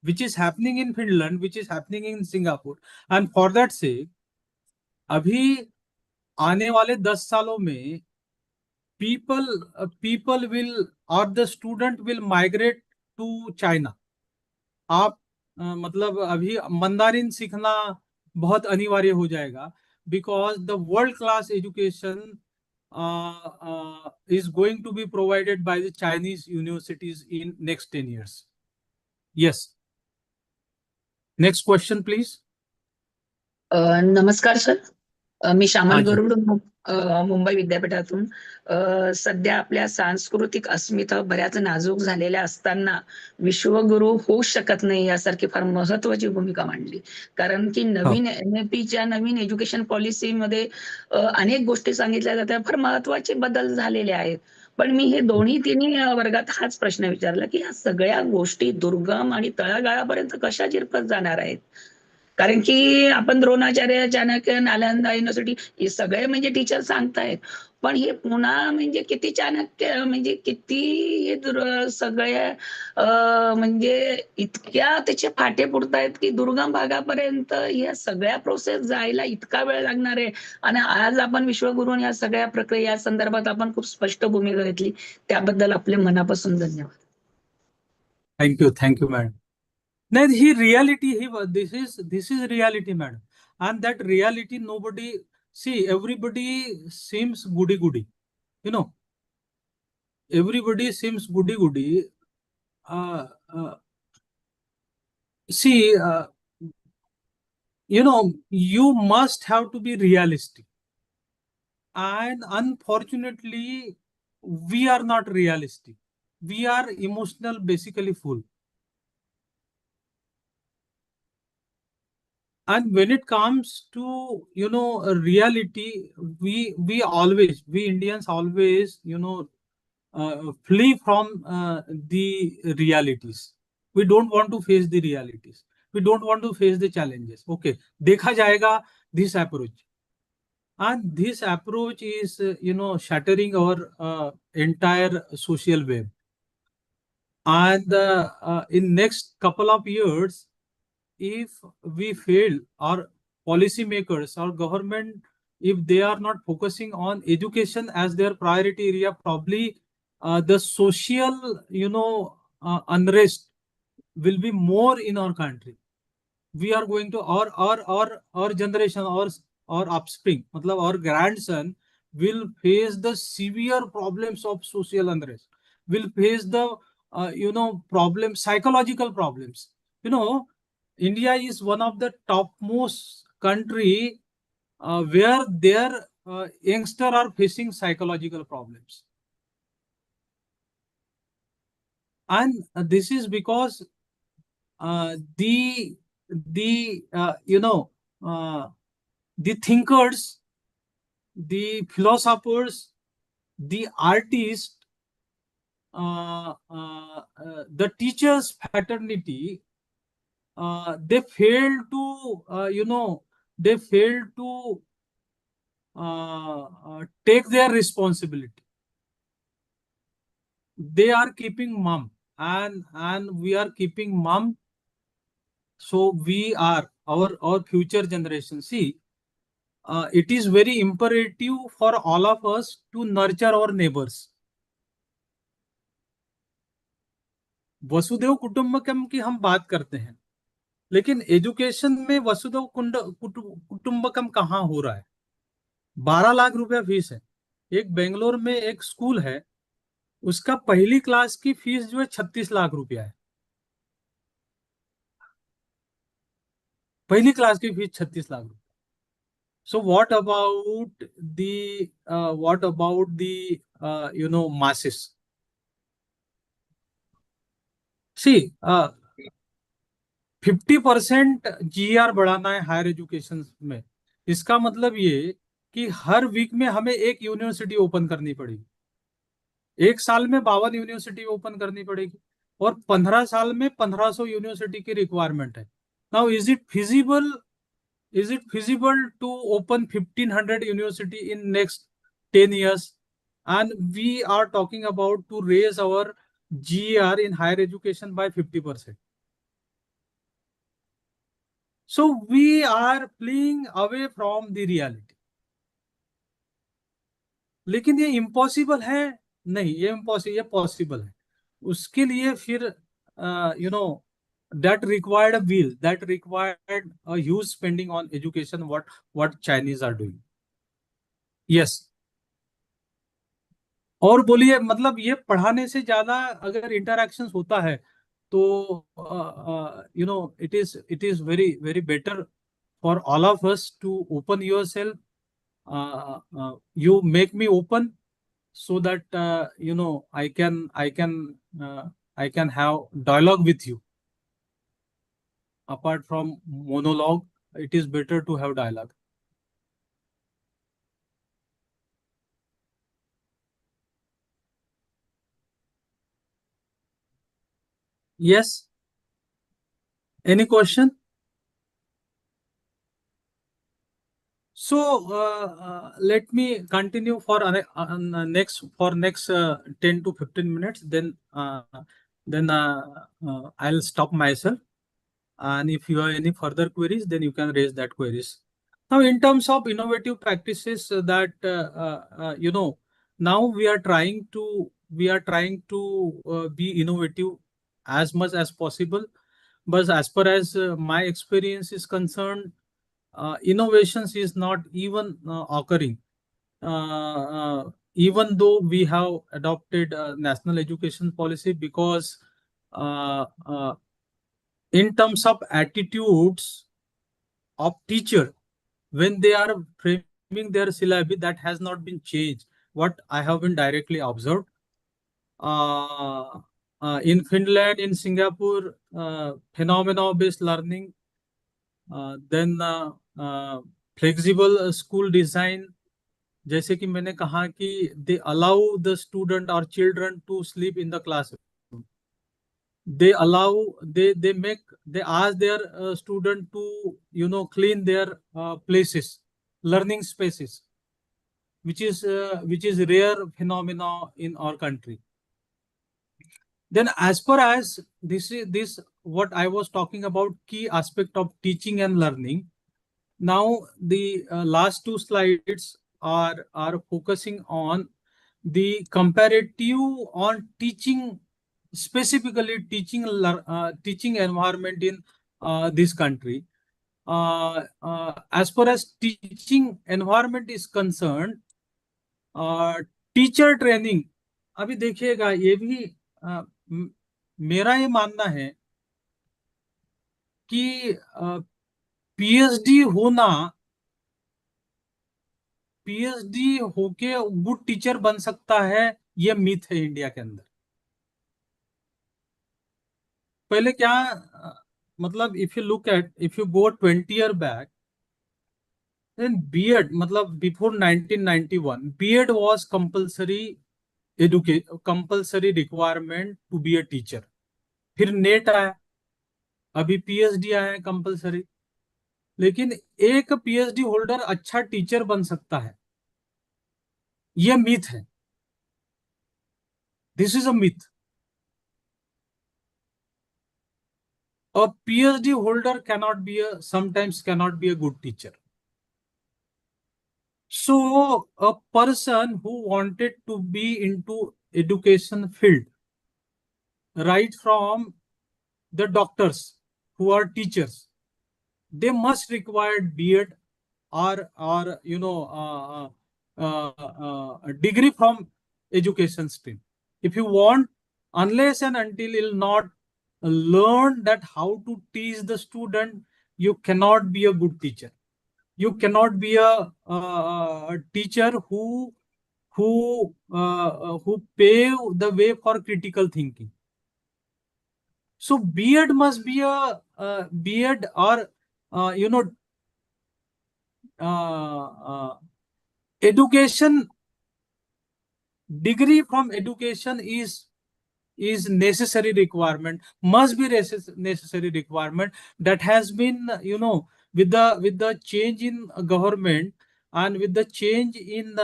which is happening in Finland, which is happening in Singapore. And for that sake, अभी आने वाले 10 सालों में people will, or the student will migrate to China. आप मतलब अभी Mandarin सीखना बहुत अनिवार्य हो जाएगा, because the world class education is going to be provided by the Chinese universities in next 10 years. Yes. Next question, please. नमस्कार sir, मी श्यामल हाँ जी। गरुड मुंबई विद्यापीठातून. सध्या आपल्या सांस्कृतिक अस्मिता बऱ्याच नाजूक झालेल्या असताना विश्वगुरु होऊ शकत नाही यासारखी फार महत्वाची भूमिका मांडली. कारण की नवीन NAPच्या नवीन एज्युकेशन पॉलिसीमध्ये अनेक गोष्टी सांगितल्या जात्या, फार महत्वाचे बदल झालेले आहेत. पण मी हे तिन्ही वर्गात हाच प्रश्न विचारला की या सगळ्या गोष्टी दुर्गम आणि तळागाळापर्यंत कशा झिरपत जाणार आहेत? कारण की आपण द्रोणाचार्य, चाणक्य, नालंदा युनिव्हर्सिटी हे सगळे म्हणजे टीचर सांगतायत, पण हे पुन्हा म्हणजे किती चाणक्य म्हणजे किती हे सगळे म्हणजे इतक्या त्याचे फाटे फुटतायत की दुर्गम भागापर्यंत या सगळ्या प्रोसेस जायला इतका वेळ लागणार आहे. आणि आज आपण विश्वगुरू या सगळ्या प्रक्रिया संदर्भात आपण खूप स्पष्ट भूमिका घेतली, त्याबद्दल आपले मनापासून धन्यवाद. Thank you madam. No, he reality, this is reality, madam, and that reality nobody See, everybody seems goody-goody. You know, everybody seems goody-goody. Uh, uh, see, you must have to be realistic. And unfortunately, we are not realistic. We are emotional, basically full. And when it comes to, a reality, we Indians always, flee from the realities. We don't want to face the realities. We don't want to face the challenges. Okay, dekha jayega, this approach. And this approach is, shattering our entire social web. And in next couple of years, if we fail, our policymakers, our government, if they are not focusing on education as their priority area, probably the social, unrest will be more in our country. We are going to our generation, our offspring, matlab our grandson will face the severe problems of social unrest, will face the problems, psychological problems. India is one of the topmost country where their youngsters are facing psychological problems. And this is because the the thinkers, the philosophers, the artists, the teachers fraternity, they fail to they fail to take their responsibility. They are keeping mum, and we are keeping mum. So we are our future generation. See, it is very imperative for all of us to nurture our neighbors. वसुदेव कुटुंबकम की हम बात करते हैं, लेकिन education में वसुदेव कुटुंबकम कहाँ हो रहा है? 12 लाख रुपया फीस है. एक बेंगलोर में एक स्कूल है, उसका पहली क्लास की फीस जो है 36 लाख रुपया है. पहली क्लास की फीस 36 लाख रुपया. So what about the masses? See, 50% GR बढ़ाना है हायर एजुकेशन में. इसका मतलब ये कि हर वीक में हमें एक यूनिवर्सिटी ओपन करनी पड़ेगी. एक साल में 52 यूनिवर्सिटी ओपन करनी पड़ेगी, और 15 साल में 1500 यूनिवर्सिटी की रिक्वायरमेंट है. Now is it feasible? Is it feasible to open 1500 university in next 10 years? And we are talking about to raise our GER in higher education by 50%. So we are playing away from the reality. लेकिन ये impossible है? नहीं, ये possible है. उसके लिए फिर that required a will, that required a huge spending on education, what Chinese are doing. Yes. और बोलिए, मतलब ये पढ़ाने से ज्यादा अगर इंटरैक्शन होता है तो it is very very better for all of us to open yourself. You make me open so that I can have dialogue with you. Apart from monologue, it is better to have dialogue. Yes. Any question? So let me continue for next 10 to 15 minutes. Then I'll stop myself. And if you have any further queries, then you can raise that queries. Now, in terms of innovative practices that now we are trying to be innovative as much as possible. But as far as my experience is concerned, innovations is not even occurring. Even though we have adopted national education policy, because in terms of attitudes of teacher, when they are framing their syllabi, that has not been changed. What I have been directly observed. In Finland, in Singapore, phenomena-based learning, then flexible school design, जैसे कि मैंने कहा कि they allow the student or children to sleep in the classroom. They allow, they make, they ask their student to, clean their places, learning spaces, which is rare phenomena in our country. Then as far as this what I was talking about, key aspect of teaching and learning. Now the last two slides are focusing on the comparative on teaching, specifically teaching environment in this country. As far as teaching environment is concerned, teacher training, अभी देखिएगा ये भी मेरा ये मानना है कि PhD होना, पीएचडी होके गुड टीचर बन सकता है, ये मिथ है इंडिया के अंदर. पहले क्या, मतलब if you look at, if you go 20 years back, then B.Ed, मतलब before 1991, B.Ed was compulsory requirement to be a teacher. फिर नेट आया, अभी पीएचडी आया है कंपलसरी. लेकिन एक पीएचडी होल्डर अच्छा टीचर बन सकता है, यह मिथ है. This is a myth. A PhD holder sometimes cannot be a good teacher. So a person who wanted to be into education field, right from the doctors who are teachers, they must require B.Ed or a degree from education stream. If you want, unless and until you'll not learn that how to teach the student, you cannot be a good teacher. You cannot be a teacher who pave the way for critical thinking. So B.Ed must be a B.Ed or education, degree from education is necessary requirement, must be necessary requirement. That has been, with the change in government and with the change in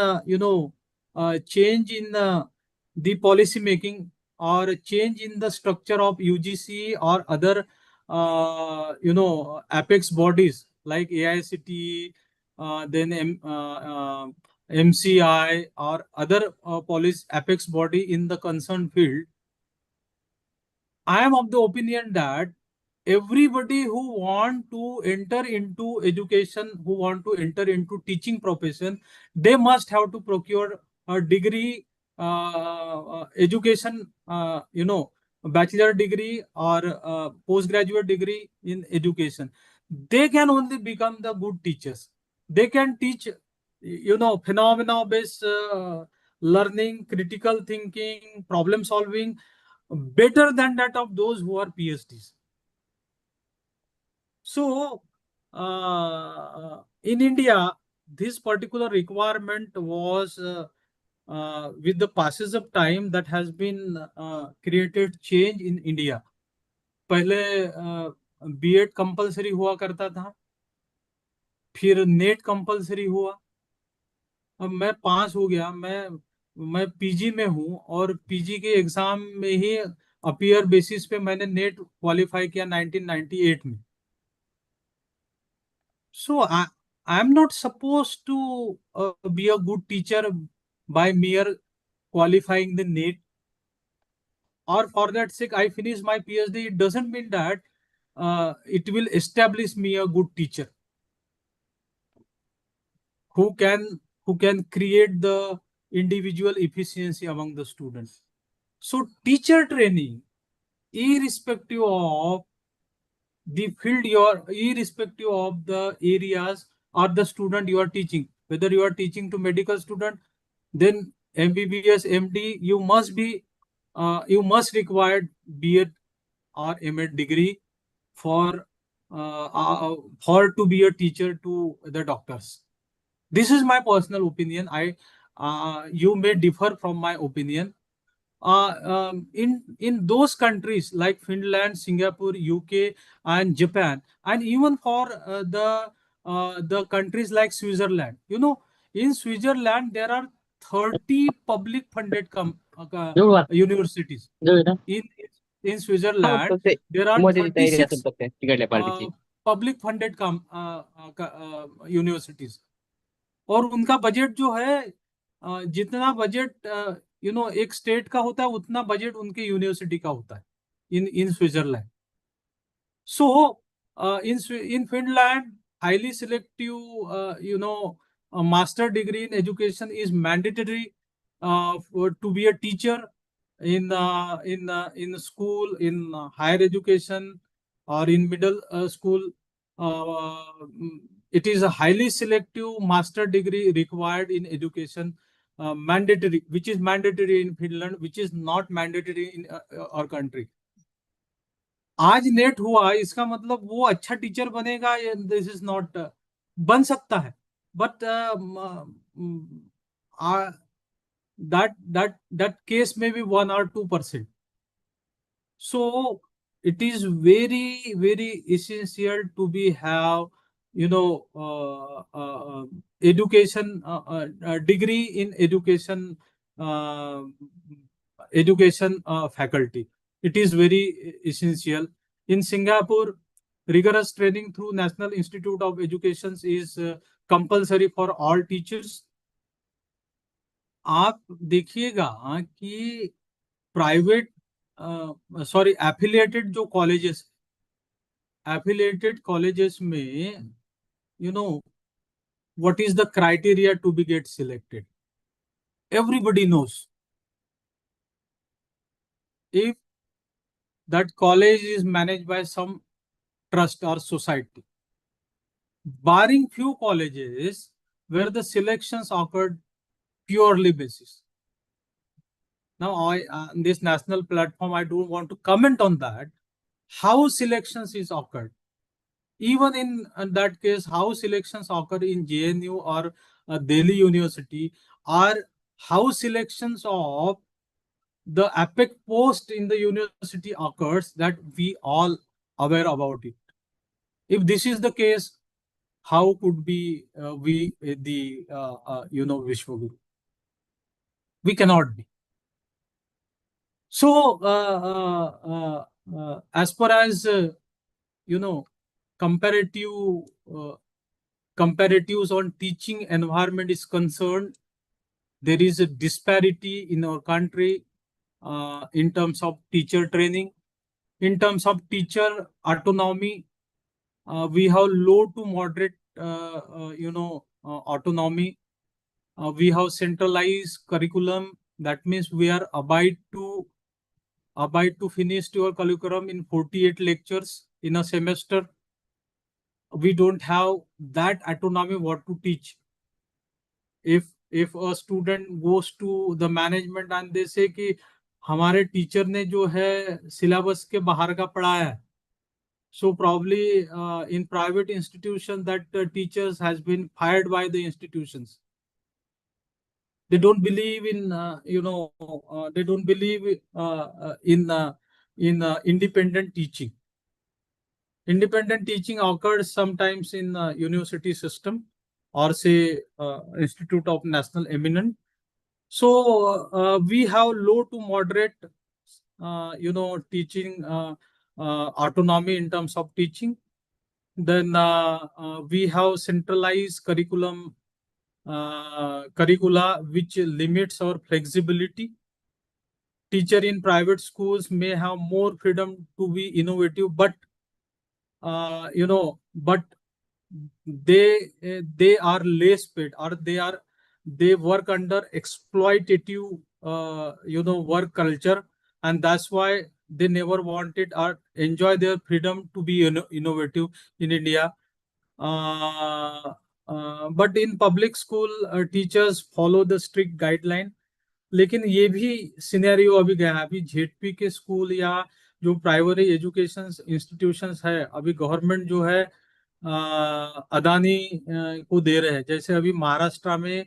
change in the policy making, or change in the structure of UGC or other apex bodies like AICTE, then MCI or other policy apex body in the concerned field. I am of the opinion that everybody who want to enter into education, who want to enter into teaching profession, they must have to procure a degree, education, bachelor degree or postgraduate degree in education. They can only become the good teachers. They can teach, phenomena-based learning, critical thinking, problem solving, better than that of those who are PhDs. So, in India, this particular requirement was, with the passage of time, that has been created change in India. पहले B.Ed compulsory हुआ करता था, फिर net compulsory हुआ. अब मैं पास हो गया, मैं पीजी में हूँ, और पीजी के एग्जाम में ही अपीयर बेसिस पे मैंने नेट क्वालिफाई किया 1998 में. So I am not supposed to be a good teacher by mere qualifying the NET, or for that sake I finish my PhD. It doesn't mean that it will establish me a good teacher. who can create the individual efficiency among the students. So teacher training, irrespective of the field irrespective of the areas or the student you are teaching, whether you are teaching to medical student, then MBBS, MD, you must require B.Ed or M.Ed degree for to be a teacher to the doctors. This is my personal opinion. You may differ from my opinion. In those countries like Finland, Singapore, UK, and Japan, and even for the countries like Switzerland, in Switzerland there are 30 public funded universities. In Switzerland there are 36 public funded universities. और उनका budget जो है जितना budget एक state का होता है उतना बजट उनके यूनिवर्सिटी का होता है in Switzerland. So in Finland, highly selective a master degree in education is mandatory to be a teacher in school, in higher education, or in middle school. It is a highly selective master degree required in education, mandatory, which is mandatory in Finland, which is not mandatory in our country. आज net हुआ इसका मतलब वो अच्छा teacher बनेगा, this is not, बन सकता है, but that case may be 1 or 2%. So it is very, very essential to have education degree in education faculty. It is very essential. In Singapore, rigorous training through National Institute of Education is compulsory for all teachers. आप देखिएगा कि private affiliated जो affiliated colleges में what is the criteria to be get selected? Everybody knows. If that college is managed by some trust or society, barring few colleges where the selections occurred purely basis. Now, on this national platform, I don't want to comment on that, how selections is occurred. Even in that case, how selections occur in JNU or Delhi University, or how selections of the APEC post in the university occurs, that we all aware about it. If this is the case, how could be we the Vishwaguru? We cannot be. So as far as comparatives on teaching environment is concerned, there is a disparity in our country in terms of teacher training, in terms of teacher autonomy. We have low to moderate autonomy. We have centralized curriculum. That means we are abide to finish your curriculum in 48 lectures in a semester. We don't have that autonomy what to teach. If a student goes to the management and they say कि हमारे teacher ने जो है syllabus के बाहर का पढ़ाया है, so probably in private institutions that teachers has been fired by the institutions. They don't believe in they don't believe in independent teaching. Independent teaching occurs sometimes in university system or say Institute of National Eminence. So we have low to moderate teaching autonomy in terms of teaching. Then we have centralized curricula which limits our flexibility. Teacher in private schools may have more freedom to be innovative, but they are less paid, or they work under exploitative work culture, and that's why they never wanted or enjoy their freedom to be innovative in India. But in public school, teachers follow the strict guideline. लेकिन ये भी scenario अभी गया है, अभी ZP के school या जो प्राइमरी एजुकेशन इंस्टीट्यूशंस है, अभी गवर्नमेंट जो है अदानी को दे रहे हैं। जैसे अभी महाराष्ट्र में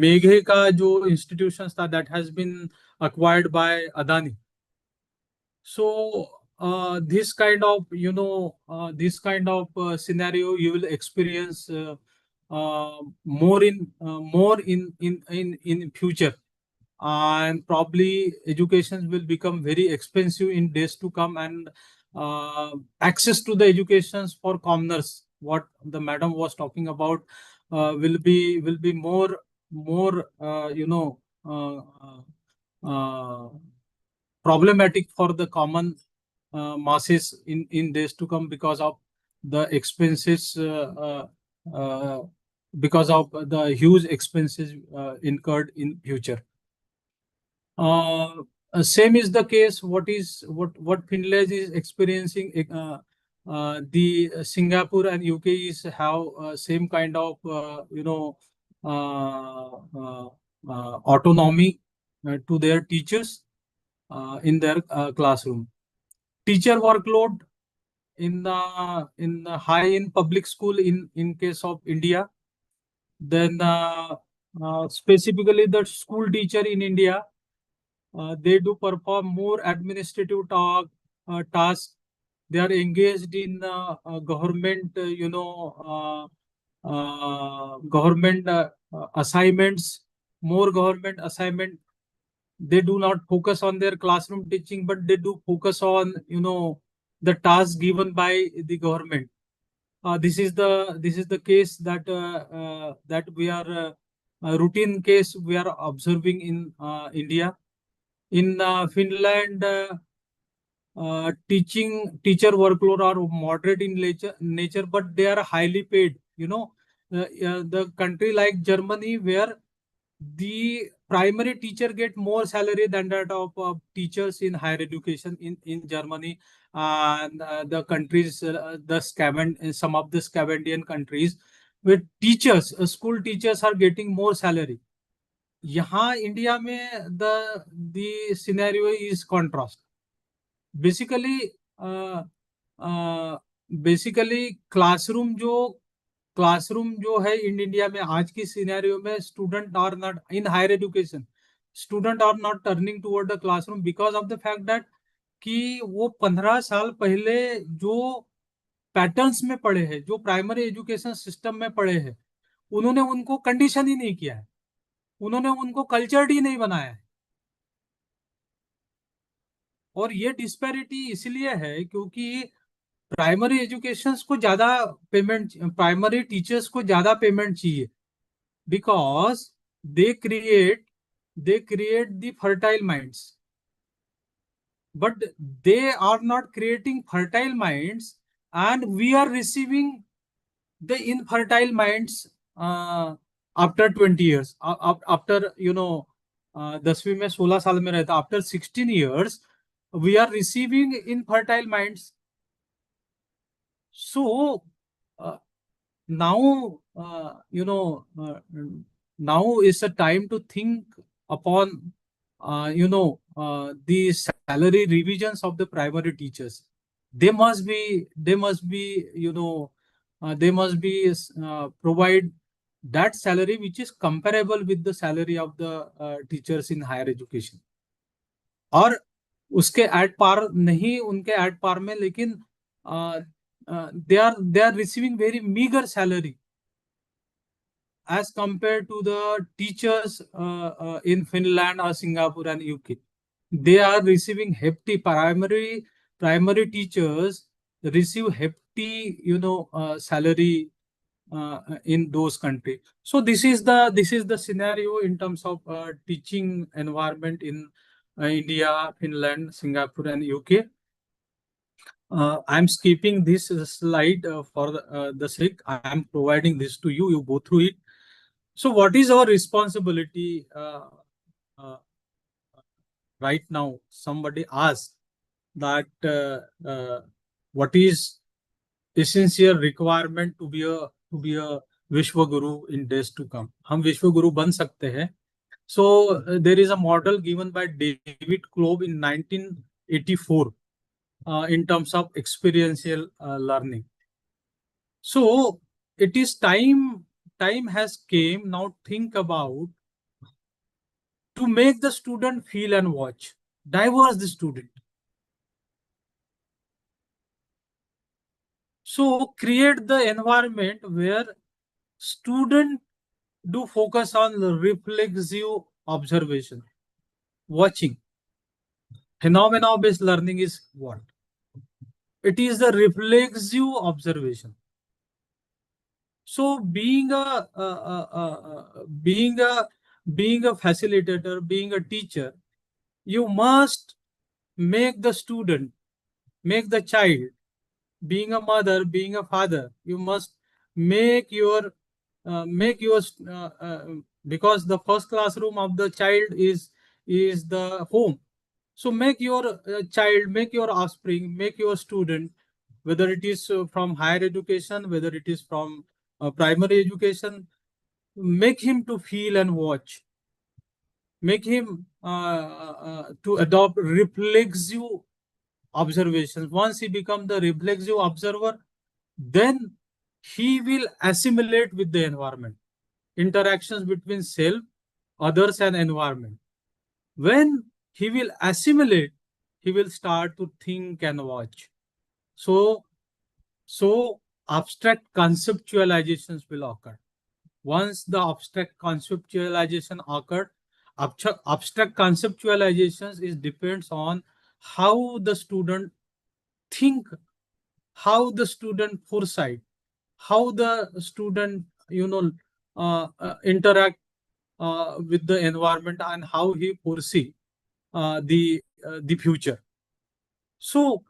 मेघे का जो इंस्टीट्यूशन था, that has been acquired by Adani. So this kind of scenario you will experience more in future, and probably education will become very expensive in days to come, and access to the educations for commoners, what the madam was talking about, will be more problematic for the common masses in days to come, because of the expenses, because of the huge expenses incurred in future. Same is the case what Finland is experiencing. The Singapore and UK is have same kind of autonomy to their teachers in their classroom. Teacher workload in the high in public school in case of India. Then specifically the school teacher in India, they do perform more administrative tasks. They are engaged in government government assignments, more government assignment. They do not focus on their classroom teaching, but they do focus on the task given by the government. This is the case that that we are a routine case we are observing in India. In Finland, teacher workload are moderate in nature, but they are highly paid. The country like Germany, where the primary teacher get more salary than that of teachers in higher education in Germany, and the countries, some of the Scandinavian countries, where teachers, school teachers are getting more salary. यहाँ India में the scenario is contrast. Basically classroom जो है in India में आज की scenario में, student are not in higher education, student are not turning toward the classroom because of the fact that कि वो 15 साल पहले जो पैटर्न्स में पढ़े हैं, जो प्राइमरी एजुकेशन सिस्टम में पढ़े हैं, उन्होंने उनको कंडीशन ही नहीं किया है, उन्होंने उनको कल्चर्ड ही नहीं बनाया है। और ये डिस्पैरिटी इसलिए है क्योंकि प्राइमरी एजुकेशन को ज्यादा पेमेंट, प्राइमरी टीचर्स को ज्यादा पेमेंट चाहिए, because they create the fertile minds, but they are not creating fertile minds, and we are receiving the infertile minds after 20 years, after 10वीं में 16 साल में रहता, after 16 years we are receiving infertile minds. So now now is the time to think upon the salary revisions of the primary teachers. They must be provide that salary which is comparable with the salary of the teachers in higher education, और उसके at par नहीं, उनके at par में, लेकिन they are receiving very meager salary as compared to the teachers in Finland or Singapore and UK. They are receiving hefty, primary teachers receive hefty salary in those countries. So this is the scenario in terms of teaching environment in India, Finland, Singapore and UK. I'm skipping this slide for the sake. I am providing this to you. You go through it. So, what is our responsibility uh, right now? Somebody asked that what is essential requirement to be a Vishwa Guru in days to come. हम विश्व गुरु बन सकते हैं. So there is a model given by David Klob in 1984 in terms of experiential learning. So it is time has came now. Think about to make the student feel and watch, diverse the student. So create the environment where student do focus on the reflexive observation, watching. Phenomena-based learning is what? It is the reflexive observation. So being a facilitator, being a teacher, you must make the student, make the child, being a mother, being a father, you must make your because the first classroom of the child is the home. So make your child, make your offspring, make your student, whether it is from higher education, whether it is from primary education, make him to feel and watch. Make him to adopt reflexive observations. Once he becomes the reflexive observer, then he will assimilate with the environment. Interactions between self, others, and environment. When he will assimilate, he will start to think and watch. So abstract conceptualizations will occur. Once the abstract conceptualization occurred, abstract conceptualizations is depends on how the student think, how the student foresight, how the student interact with the environment, and how he foresee the future. So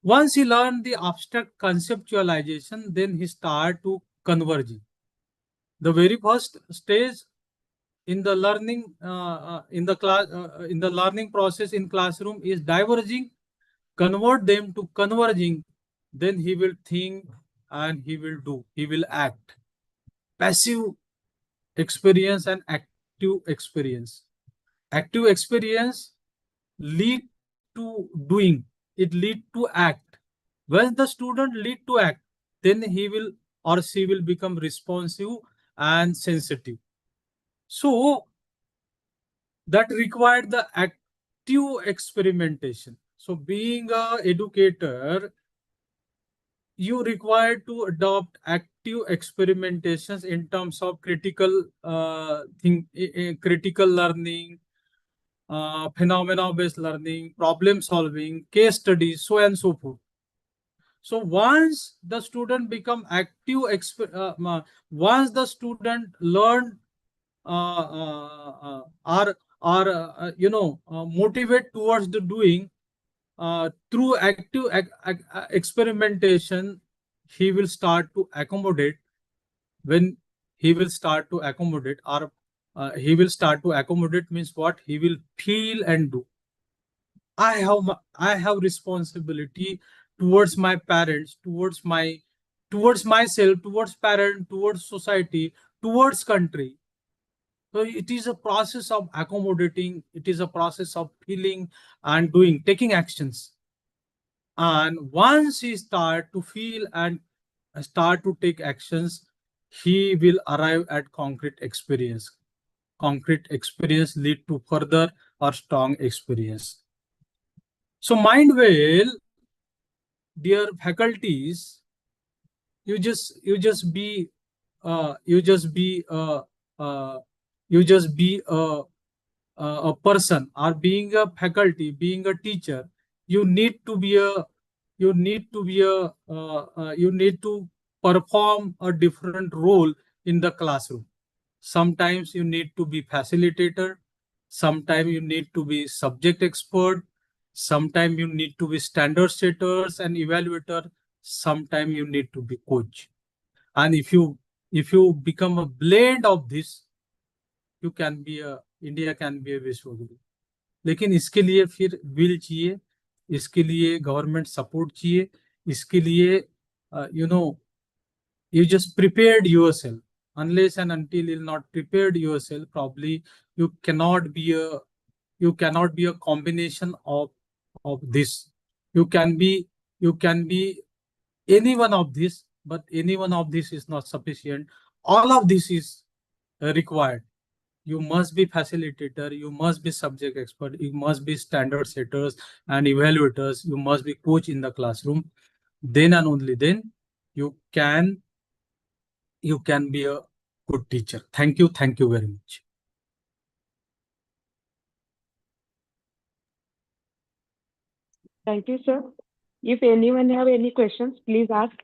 once he learned the abstract conceptualization, then he start to converge. The very first stage in the learning in the learning process in classroom is diverging. Convert them to converging, then he will think and he will do, he will act. Passive experience and active experience. Active experience lead to doing, it lead to act. When the student lead to act, then he will or she will become responsive and sensitive. So that required the active experimentation. So being a educator, you require to adopt active experimentations in terms of critical critical learning, phenomena-based learning, problem solving, case studies, so and so forth. So once the student become active, once the student learn or motivate towards the doing through active experimentation, he will start to accommodate. When he will start to accommodate, or he will start to accommodate means what? He will feel and do. I have responsibility towards my parents, towards myself, towards parent, towards society, towards country. So it is a process of accommodating. It is a process of feeling and doing, taking actions. And once he start to feel and start to take actions, he will arrive at concrete experience. Concrete experience lead to further or strong experience. So mind well, dear faculties, you just be a person, or being a faculty, being a teacher, you need to perform a different role in the classroom. Sometimes you need to be facilitator, sometimes you need to be subject expert, Sometimes you need to be standard setters and evaluator. Sometimes you need to be coach. And if you become a blend of this, you can be a India can be a विश्वगुरु. लेकिन इसके लिए फिर will चाहिए, इसके लिए government support चाहिए, इसके लिए you just prepared yourself. Unless and until you're not prepared yourself, probably you cannot be a combination of this. You can be any one of this, but any one of this is not sufficient. All of this is required. You must be facilitator, you must be subject expert, you must be standard setters and evaluators, you must be coach in the classroom. Then and only then you can be a good teacher. Thank you very much. Thank you, sir. If anyone have any questions, please ask.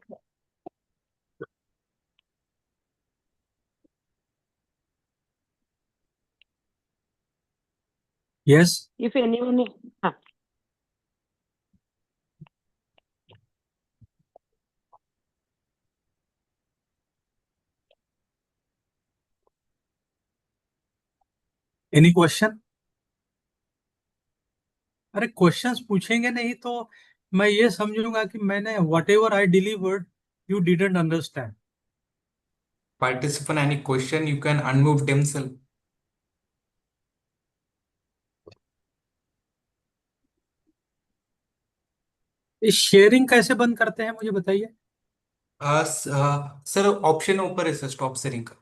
Yes. If anyone, Any question? अरे questions पूछेंगे नहीं तो मैं ये समझूंगा कि मैंने whatever I delivered, you didn't understand. Participant, any question, you can unmute themselves. इस sharing कैसे बंद करते हैं मुझे बताइए. सर ऑप्शन ऊपर है सर, स्टॉप शेयरिंग का.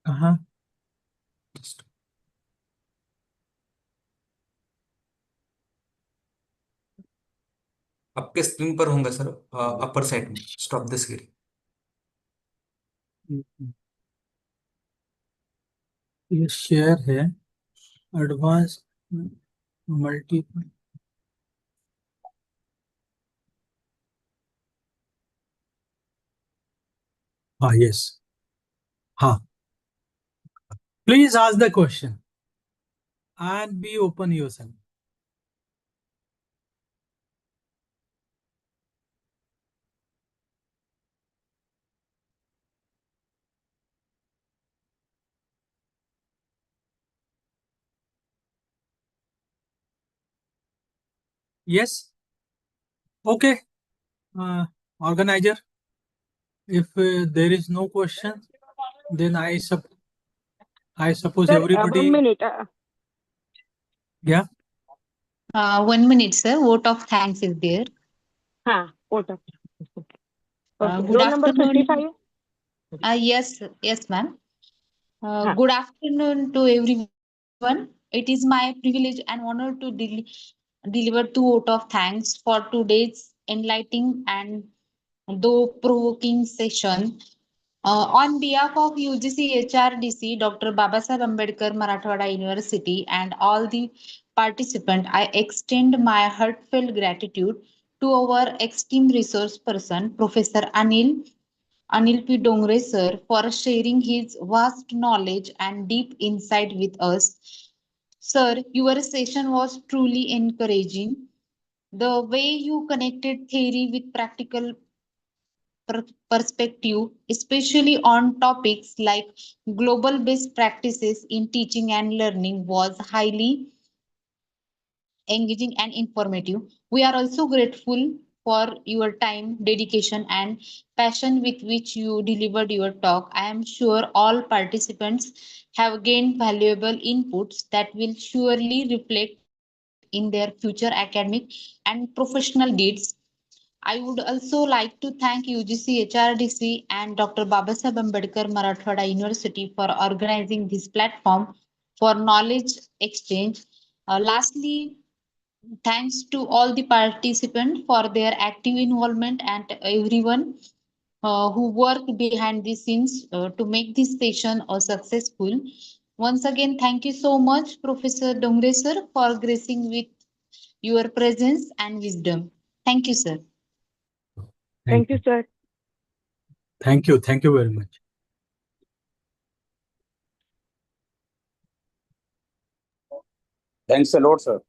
हाँ. आपके स्क्रीन पर होंगे सर, अपर साइड में स्टॉप द शेयरिंग. ये शेयर है एडवांस मल्टीपल. हाँ. यस. हाँ. Please ask the question and be open yourself. Yes. Okay. Organizer, if there is no question, then I suppose sir, everybody. 1 minute. Yeah. 1 minute, sir. Vote of thanks is there. Vote of. Okay. Good Roll number afternoon. 55. Yes, ma'am. Good afternoon to everyone. It is my privilege and honor to deliver 2 vote of thanks for today's enlightening and though provoking session. On behalf of UGC HRDC, Dr. Babasaheb Ambedkar Marathwada University and all the participants, I extend my heartfelt gratitude to our esteemed resource person, Professor Anil P. Dongre sir, for sharing his vast knowledge and deep insight with us. Sir, your session was truly encouraging. The way you connected theory with practical perspective, especially on topics like global best practices in teaching and learning, was highly engaging and informative. We are also grateful for your time, dedication, and passion with which you delivered your talk. I am sure all participants have gained valuable inputs that will surely reflect in their future academic and professional deeds. I would also like to thank UGC, HRDC, and Dr. Babasaheb Ambedkar Marathwada University for organizing this platform for knowledge exchange. Lastly, thanks to all the participants for their active involvement and everyone who worked behind the scenes to make this session successful. Once again, thank you so much, Professor Dongre sir, for gracing with your presence and wisdom. Thank you, sir. Thank you, sir. Thank you very much. Thanks a lot, sir.